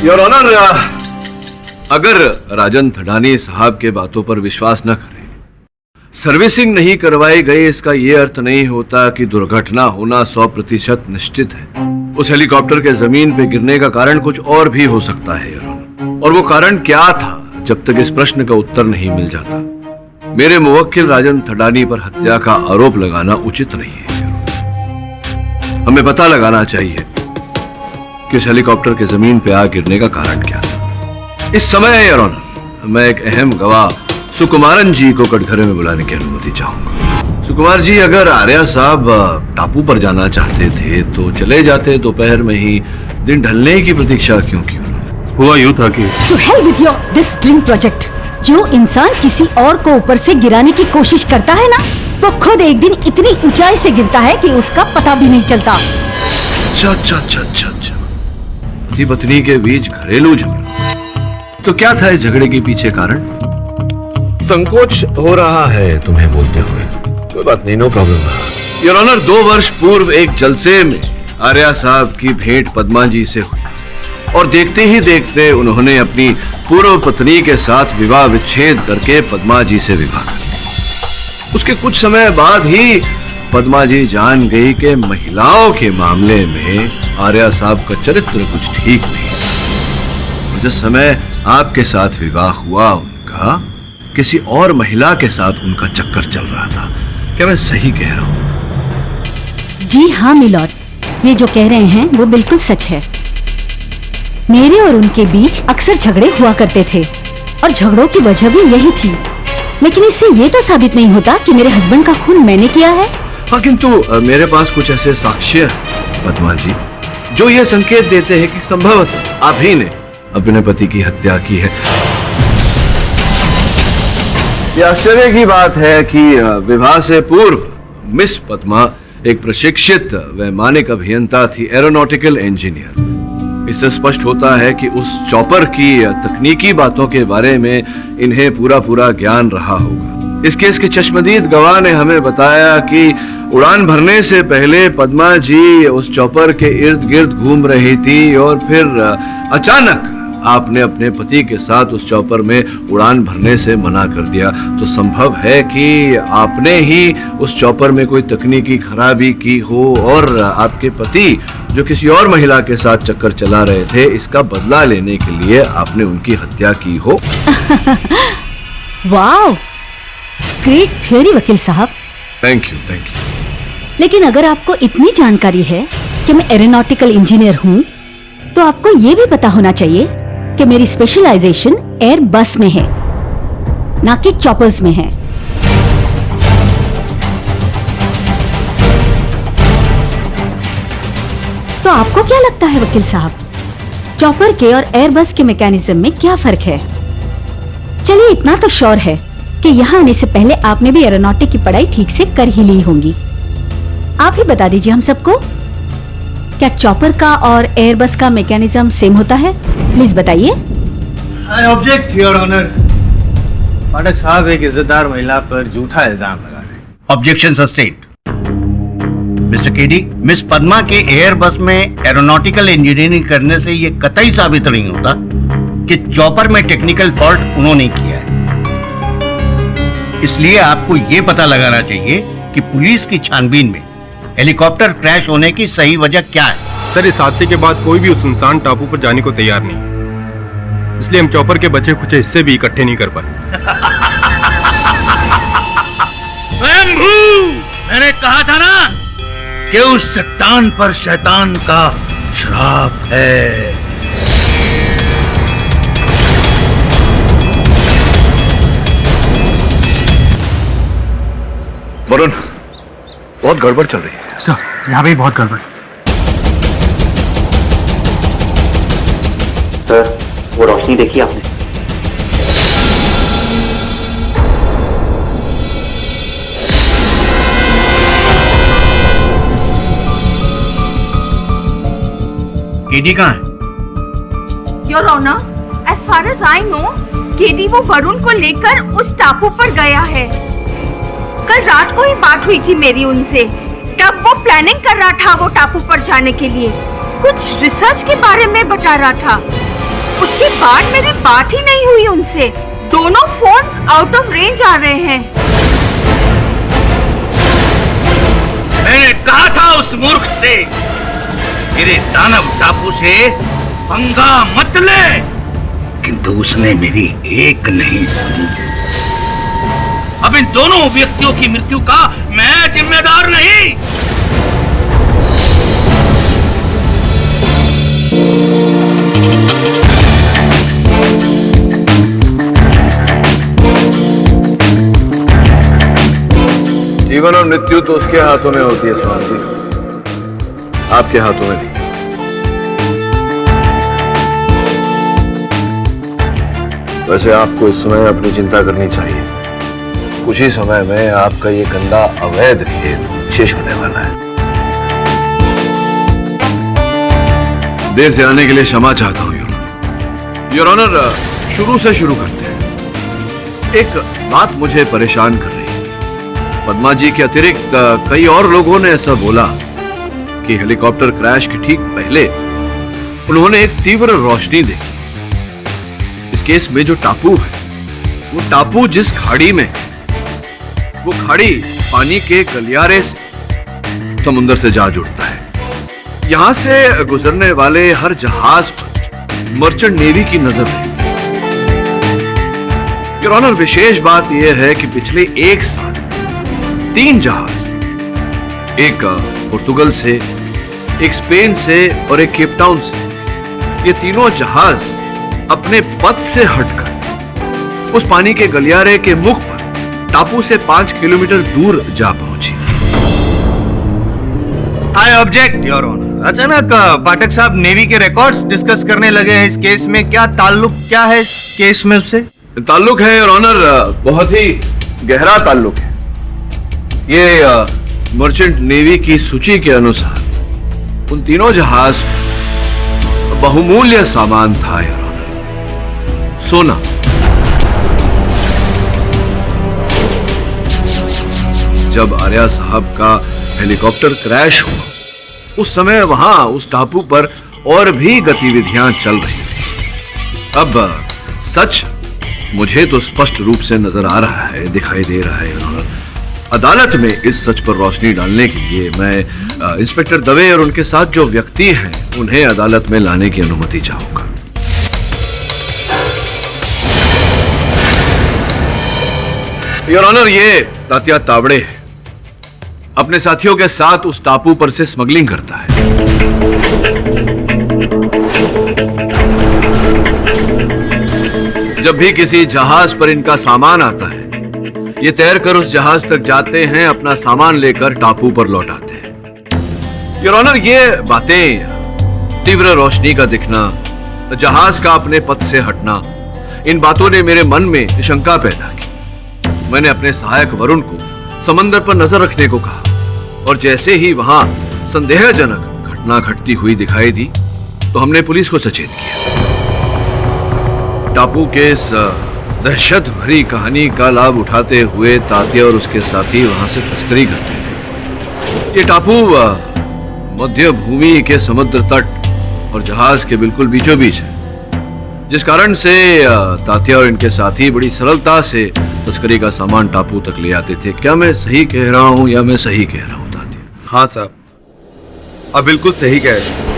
योर ऑनर, अगर राजन थडानी साहब के बातों पर विश्वास न करें, सर्विसिंग नहीं करवाई गई, इसका यह अर्थ नहीं होता कि दुर्घटना होना 100% निश्चित है। उस हेलीकॉप्टर के जमीन पे गिरने का कारण कुछ और भी हो सकता है योर ऑनर। और वो कारण क्या था, जब तक इस प्रश्न का उत्तर नहीं मिल जाता मेरे मुवक्किल राजन थडानी पर हत्या का आरोप लगाना उचित नहीं है। हमें पता लगाना चाहिए कि इस हेलीकॉप्टर के जमीन पे आग गिरने का कारण क्या था। इस समय योर ऑनर, मैं एक अहम गवाह सुकुमारन जी को कटघरे में बुलाने की अनुमति चाहूंगा। सुकुमार जी, अगर आर्या साहब टापू पर जाना चाहते थे तो चले जाते, दोपहर में ही दिन ढलने की प्रतीक्षा क्यों की? हुआ यूं था कि To hell with your this dream project. जो इंसान किसी और को ऊपर से गिराने की कोशिश करता है ना, वो खुद एक दिन इतनी ऊंचाई से गिरता है कि उसका पता भी नहीं चलता। अच्छा, पति पत्नी के बीच घरेलू झगड़ा, तो क्या था इस झगड़े के पीछे कारण? संकोच हो रहा है तुम्हें बोलते हुए। कोई बात नहीं, नो प्रॉब्लम। योर ऑनर, 2 वर्ष पूर्व एक जलसे में आर्या साहब की भेंट पद्मा जी से हुई और देखते ही देखते उन्होंने अपनी पूर्व पत्नी के साथ विवाह विच्छेद करके पद्मा जी से विवाह कर लिया। उसके कुछ समय बाद ही पद्मा जी जान गई कि महिलाओं के मामले में आर्या साहब का चरित्र कुछ ठीक नहीं। और जिस समय आपके साथ विवाह हुआ उनका, किसी और महिला के साथ उनका चक्कर चल रहा था। क्या मैं सही कह रहा हूं? जी हाँ मिलॉर्ड, ये जो कह रहे हैं वो बिल्कुल सच है। मेरे और उनके बीच अक्सर झगड़े हुआ करते थे और झगड़ों की वजह भी यही थी। लेकिन इससे ये तो साबित नहीं होता कि मेरे हस्बैंड का खून मैंने किया है। हाँ, किंतु मेरे पास कुछ ऐसे साक्ष्य पद्मा जी जो ये संकेत देते हैं कि संभवतः आप ही ने अपने पति की हत्या की है। यह आश्चर्य की बात है कि विवाह से पूर्व मिस पद्मा एक प्रशिक्षित वैमानिक अभियंता थी, एरोनॉटिकल इंजीनियर। इससे स्पष्ट होता है कि उस चॉपर की तकनीकी बातों के बारे में इन्हें पूरा ज्ञान रहा होगा। इस केस के चश्मदीद गवाह ने हमें बताया कि उड़ान भरने से पहले पद्मा जी उस चॉपर के इर्द गिर्द घूम रही थी और फिर अचानक आपने अपने पति के साथ उस चॉपर में उड़ान भरने से मना कर दिया। तो संभव है कि आपने ही उस चॉपर में कोई तकनीकी खराबी की हो और आपके पति जो किसी और महिला के साथ चक्कर चला रहे थे, इसका बदला लेने के लिए आपने उनकी हत्या की हो। वाह, ग्रेट थियरी वकील साहब। Thank you. लेकिन अगर आपको इतनी जानकारी है कि मैं एरोनॉटिकल इंजीनियर हूँ, तो आपको ये भी पता होना चाहिए कि मेरी स्पेशलाइजेशन एयर बस में है, ना कि चॉपर्स में है। तो आपको क्या लगता है वकील साहब, चॉपर के और एयर बस के मैकेनिज्म में क्या फर्क है? चलिए, इतना तो श्योर है कि यहाँ आने से पहले आपने भी एरोनॉटिक की पढ़ाई ठीक से कर ही ली होंगी। आप ही बता दीजिए हम सबको, क्या चॉपर का और एयरबस का मैकेनिज्म सेम होता है? प्लीज बताइए। I object your honour. Pathak साहब एक इज्जतदार महिला पर झूठा इल्जाम लगा रहे हैं। Objection sustained. Mister KD, miss Padma के एयर बस में एरोनॉटिकल इंजीनियरिंग करने से ये कतई साबित नहीं होता कि चॉपर में टेक्निकल फॉल्ट उन्होंने किया है। इसलिए आपको ये पता लगाना चाहिए कि पुलिस की छानबीन में हेलीकॉप्टर क्रैश होने की सही वजह क्या है। सर, इस हादसे के बाद कोई भी उस सुनसान टापू पर जाने को तैयार नहीं, इसलिए हम चॉपर के बचे कुछ हिस्से भी इकट्ठे नहीं कर पाए। मैंने कहा था ना कि उस चट्टान पर शैतान का श्राप है। वरुण, बहुत गड़बड़ चल रही है। सर, यहाँ भी बहुत गड़बड़। सर, वो रोशनी देखी आपने? केडी कहाँ है? Your honour, as far as I know, KD वो वरुण को लेकर उस टापू पर गया है। कल रात को ही बात हुई थी मेरी उनसे, तब वो प्लानिंग कर रहा था वो टापू पर जाने के लिए, कुछ रिसर्च के बारे में बता रहा था। उसके बाद मेरी बात ही नहीं हुई उनसे। दोनों फोन्स आउट ऑफ रेंज आ रहे हैं। मैंने कहा था उस मूर्ख से, मेरे दानव टापू से पंगा मत ले, किंतु उसने मेरी एक नहीं सुनी। अब इन दोनों व्यक्तियों की मृत्यु का मैं जिम्मेदार नहीं। जीवन और मृत्यु तो उसके हाथों में होती है सुहान जी, आपके हाथों में नहीं। वैसे आपको इस समय अपनी चिंता करनी चाहिए। कुछ ही समय में आपका ये गंदा अवैध खेल शेष होने वाला है। देर से आने के लिए क्षमा चाहता हूं योर ऑनर। शुरू से शुरू करते हैं। एक बात मुझे परेशान कर रही है। पद्मा जी के अतिरिक्त कई और लोगों ने ऐसा बोला कि हेलीकॉप्टर क्रैश के ठीक पहले उन्होंने एक तीव्र रोशनी देखी। इस केस में जो टापू है, वो टापू जिस खाड़ी में, वो खाड़ी पानी के गलियारे से समुद्र से जा जुड़ता है। यहां से गुजरने वाले हर जहाज पर मर्चेंट नेवी की नजर रहती है। योर ऑनर, विशेष बात यह है कि पिछले एक साल 3 जहाज, एक पुर्तगाल से, एक स्पेन से और एक केप टाउन से, ये तीनों जहाज अपने पथ से हटकर उस पानी के गलियारे के मुख पर टापू से 5 किलोमीटर दूर जा पहुंची। I object your honour. अचानक पाठक साहब नेवी के रिकॉर्ड्स डिस्कस करने लगे हैं इस केस में। क्या ताल्लुक क्या है इस केस में उससे? ताल्लुक है योर ऑनर, बहुत ही गहरा ताल्लुक है। ये मर्चेंट नेवी की सूची के अनुसार उन तीनों जहाज बहुमूल्य सामान था योर ऑनर। सोना, जब आर्या साहब का हेलीकॉप्टर क्रैश हुआ, उस समय वहां उस टापू पर और भी गतिविधियां चल रही थी। अब सच मुझे तो स्पष्ट रूप से नजर आ रहा है, दिखाई दे रहा है। अदालत में इस सच पर रोशनी डालने के लिए मैं इंस्पेक्टर दवे और उनके साथ जो व्यक्ति हैं उन्हें अदालत में लाने की अनुमति चाहूंगा। योर ऑनर, ये तात्या तावड़े अपने साथियों के साथ उस टापू पर से स्मगलिंग करता है। जब भी किसी जहाज पर इनका सामान आता है, ये तैरकर उस जहाज तक जाते हैं, अपना सामान लेकर टापू पर लौट आते हैं। योर ऑनर, ये बातें, तीव्र रोशनी का दिखना, जहाज का अपने पथ से हटना, इन बातों ने मेरे मन में शंका पैदा की। मैंने अपने सहायक वरुण को समंदर पर नजर रखने को कहा और जैसे ही वहां संदेहजनक घटना घटती हुई दिखाई दी तो हमने पुलिस को सचेत किया। टापू के इस दहशत भरी कहानी का लाभ उठाते हुए तात्या और उसके साथी वहां से तस्करी करते थे। ये टापू मध्य भूमि के समुद्र तट और जहाज के बिल्कुल बीचों बीच है, जिस कारण से तात्या और इनके साथी बड़ी सरलता से तस्करी का सामान टापू तक ले आते थे। क्या मैं सही कह रहा हूँ या मैं सही कह रहा हूँ तात्या? हाँ साहब, आप बिल्कुल सही कह रहे हैं।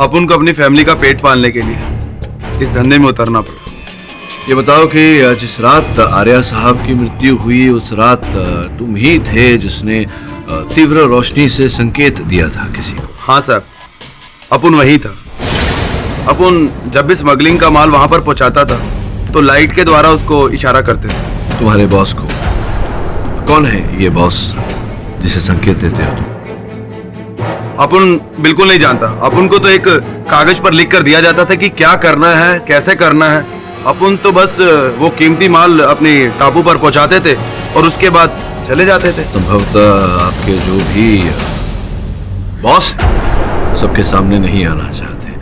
अब उनको अपनी फैमिली का पेट पालने के लिए इस धंधे में उतरना पड़ा। ये बताओ कि जिस रात आर्या साहब की मृत्यु हुई उस रात तुम ही थे जिसने तीव्र रोशनी से संकेत दिया था किसी को? हाँ साहब, अपुन वही था। अपुन जब भी स्मगलिंग का माल वहां पर पहुंचाता था तो लाइट के द्वारा उसको इशारा करते थे। तुम्हारे बॉस को? कौन है ये बॉस जिसे संकेत देते हो तुम? अपुन बिल्कुल नहीं जानता। अपुन को तो एक कागज पर लिख कर दिया जाता था कि क्या करना है, कैसे करना है। अपुन तो बस वो कीमती माल अपनी टापू पर पहुंचाते थे और उसके बाद चले जाते थे। संभवतः आपके जो भी बॉस सबके सामने नहीं आना चाहते,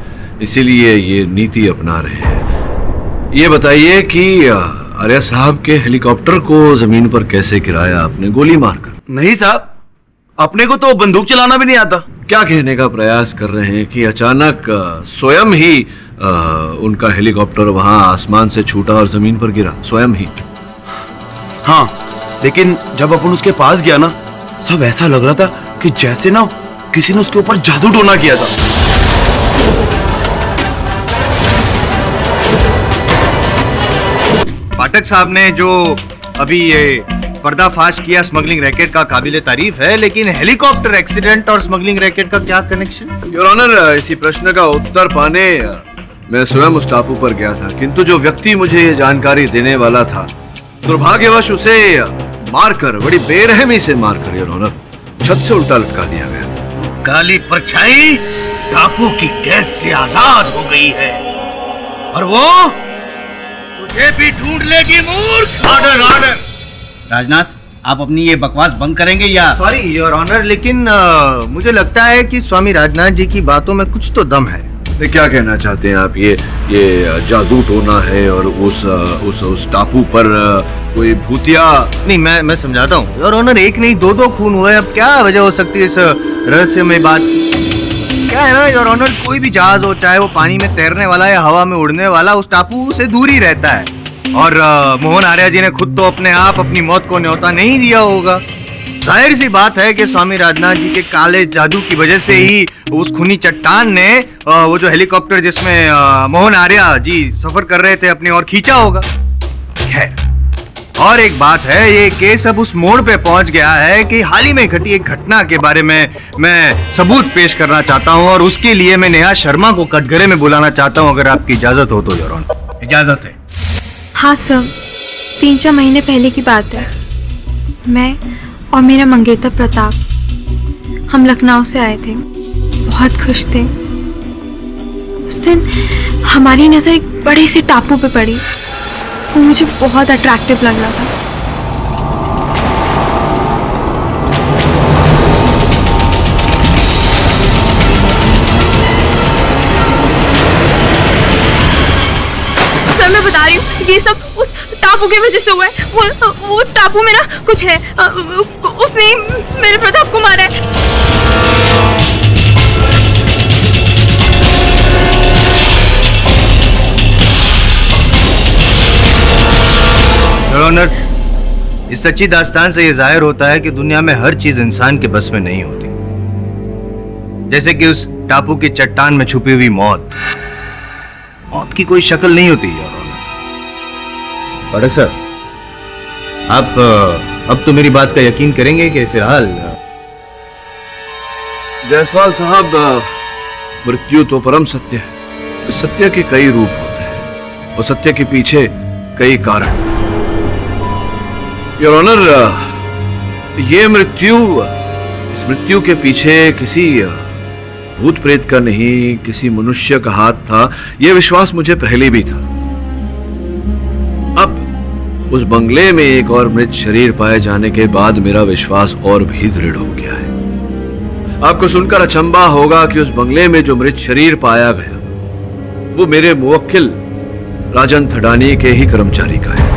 इसीलिए ये नीति अपना रहे हैं। ये बताइए कि आर्या साहब के हेलीकॉप्टर को जमीन पर कैसे गिराया आपने? गोली मारकर? नहीं साहब, अपने को तो बंदूक चलाना भी नहीं आता। क्या कहने का प्रयास कर रहे हैं कि अचानक स्वयं ही उनका हेलीकॉप्टर वहां आसमान से छूटा और जमीन पर गिरा? स्वयं ही? हाँ, लेकिन जब अपन उसके पास गया ना, सब ऐसा लग रहा था कि जैसे ना किसी ने उसके ऊपर जादू टोना किया था। पाठक साहब ने जो अभी ये पर्दाफाश किया स्मगलिंग रैकेट का काबिले तारीफ है, लेकिन हेलीकॉप्टर एक्सीडेंट और स्मगलिंग रैकेट का क्या कनेक्शन? योर ऑनर, इसी प्रश्न का उत्तर पाने मैं स्वयं उस टापू पर गया था, किंतु जो व्यक्ति मुझे ये जानकारी देने वाला था, दुर्भाग्यवश उसे मारकर, बड़ी बेरहमी से मारकर योर ऑनर, छत से उल्टा लटका दिया गया। काली परछाई टापू की कैद से आजाद हो गई है और वो तुझे भी ढूंढ लेगी मूर्ख। Order order. राजनाथ, आप अपनी ये बकवास बंद करेंगे या? सॉरी योर ऑनर, लेकिन मुझे लगता है कि स्वामी राजनाथ जी की बातों में कुछ तो दम है। क्या कहना चाहते हैं आप? ये जादू टोना है और उस टापू पर कोई भूतिया? नहीं, मैं समझाता हूँ योर ऑनर। एक नहीं दो खून हुए, अब क्या वजह हो सकती है इस रहस्यमय बात? क्या है ना योर ऑनर, कोई भी जहाज हो, चाहे वो पानी में तैरने वाला या हवा में उड़ने वाला, उस टापू से दूर ही रहता है। और मोहन आर्या जी ने खुद तो अपने आप अपनी मौत को न्योता नहीं दिया होगा। जाहिर सी बात है कि स्वामी राजनाथ जी के काले जादू की वजह से ही उस खूनी चट्टान ने वो जो हेलीकॉप्टर जिसमें मोहन आर्या जी सफर कर रहे थे अपनी ओर खींचा होगा। खैर, और एक बात है, ये केस अब उस मोड़ पे पहुंच गया है कि हाल ही में घटी एक घटना के बारे में मैं सबूत पेश करना चाहता हूं और उसके लिए मैं नेहा शर्मा को कटघरे में बुलाना चाहता हूं, अगर आपकी इजाजत हो तो योर ऑनर। इजाजत है। हाँ सर, 3-4 महीने पहले की बात है। मैं और मेरा मंगेतर प्रताप, हम लखनऊ से आए थे, बहुत खुश थे। उस दिन हमारी नजर एक बड़े से टापू पे पड़ी, वो मुझे बहुत अट्रैक्टिव लग रहा था। सर मैं बता रही हूँ, ये सब उस टापू की वजह से हुआ है। वो टापू में ना कुछ है, उसने मेरे प्रताप को मारा है। योर ऑनर, इस सच्ची दास्तान से यह जाहिर होता है कि दुनिया में हर चीज इंसान के बस में नहीं होती, जैसे कि उस टापू की चट्टान में छुपी हुई मौत की कोई शक्ल नहीं होती। योर ऑनर, पाठक सर, आप अब तो मेरी बात का यकीन करेंगे कि फिलहाल? जायसवाल साहब, मृत्यु तो परम सत्य है। सत्य के कई रूप होते हैं और सत्य के पीछे कई कारण। योर ऑनर, ये इस मृत्यु के पीछे किसी भूत प्रेत का नहीं, किसी मनुष्य का हाथ था, यह विश्वास मुझे पहले भी था। अब उस बंगले में एक और मृत शरीर पाए जाने के बाद मेरा विश्वास और भी दृढ़ हो गया है। आपको सुनकर अचंभा होगा कि उस बंगले में जो मृत शरीर पाया गया वो मेरे मुवक्किल राजन थडानी के ही कर्मचारी का है।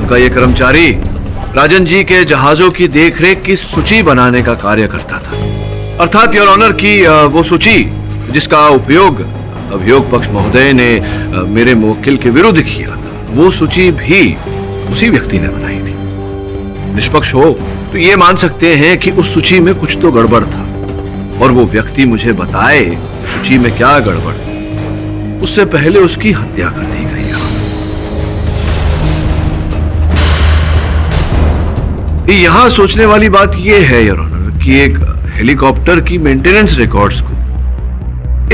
उनका ये कर्मचारी राजन जी के जहाजों की देखरेख की सूची बनाने का कार्य करता था। अर्थात योर ऑनर की वो सूची जिसका उपयोग अभियोग पक्ष महोदय ने मेरे मुवक्किल के विरुद्ध किया था, वो सूची भी उसी व्यक्ति ने बनाई थी। निष्पक्ष हो तो ये मान सकते हैं कि उस सूची में कुछ तो गड़बड़ था, और वो व्यक्ति मुझे बताए सूची में क्या गड़बड़ है, उससे पहले उसकी हत्या कर दी गई। यहां सोचने वाली बात यह है योर ऑनर कि एक हेलीकॉप्टर की मेंटेनेंस रिकॉर्ड्स को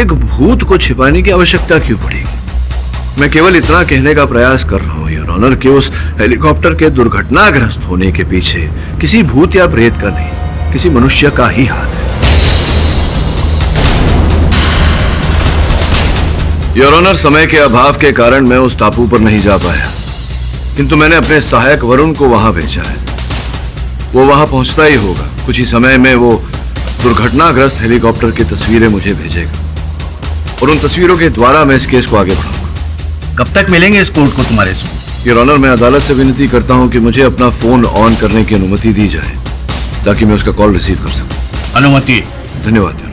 एक भूत को छिपाने की आवश्यकता क्यों पड़ेगी। मैं केवल इतना कहने का प्रयास कर रहा हूं योर ऑनर कि उस हेलीकॉप्टर के दुर्घटनाग्रस्त होने के पीछे किसी भूत या प्रेत का नहीं, किसी मनुष्य का ही हाथ है। योर ऑनर, समय के अभाव के कारण मैं उस टापू पर नहीं जा पाया, किंतु मैंने अपने सहायक वरुण को वहां भेजा है। वो वहां पहुंचता ही होगा। कुछ ही समय में वो दुर्घटनाग्रस्त हेलीकॉप्टर की तस्वीरें मुझे भेजेगा, और उन तस्वीरों के द्वारा मैं इस केस को आगे बढ़ाऊंगा। कब तक मिलेंगे इस कोर्ट को तुम्हारे से? योर ऑनर, मैं अदालत से विनती करता हूं कि मुझे अपना फोन ऑन करने की अनुमति दी जाए ताकि मैं उसका कॉल रिसीव कर सकूं। अनुमति? धन्यवाद।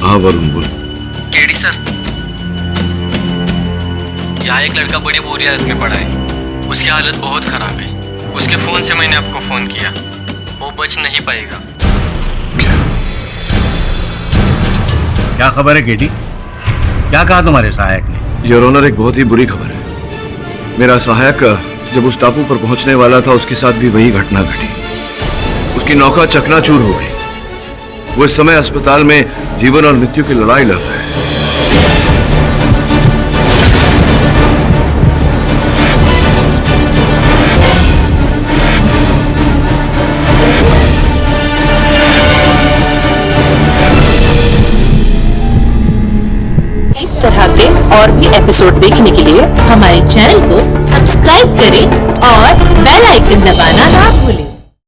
हाँ वरुण बोल। केडी सर, यहाँ एक लड़का बड़ी बुरी हालत में पड़ा है। उसकी हालत बहुत खराब है। उसके फोन से मैंने आपको फोन किया, वो बच नहीं पाएगा। क्या खबर है केडी? क्या कहा तुम्हारे सहायक ने? योर ऑनर, एक बहुत ही बुरी खबर है। मेरा सहायक जब उस टापू पर पहुंचने वाला था, उसके साथ भी वही घटना घटी। उसकी नौका चकनाचूर हो गई। वो इस समय अस्पताल में जीवन और मृत्यु की लड़ाई लड़ रहा है। इस तरह के और भी एपिसोड देखने के लिए हमारे चैनल को सब्सक्राइब करें और बेल आइकन दबाना ना भूलें।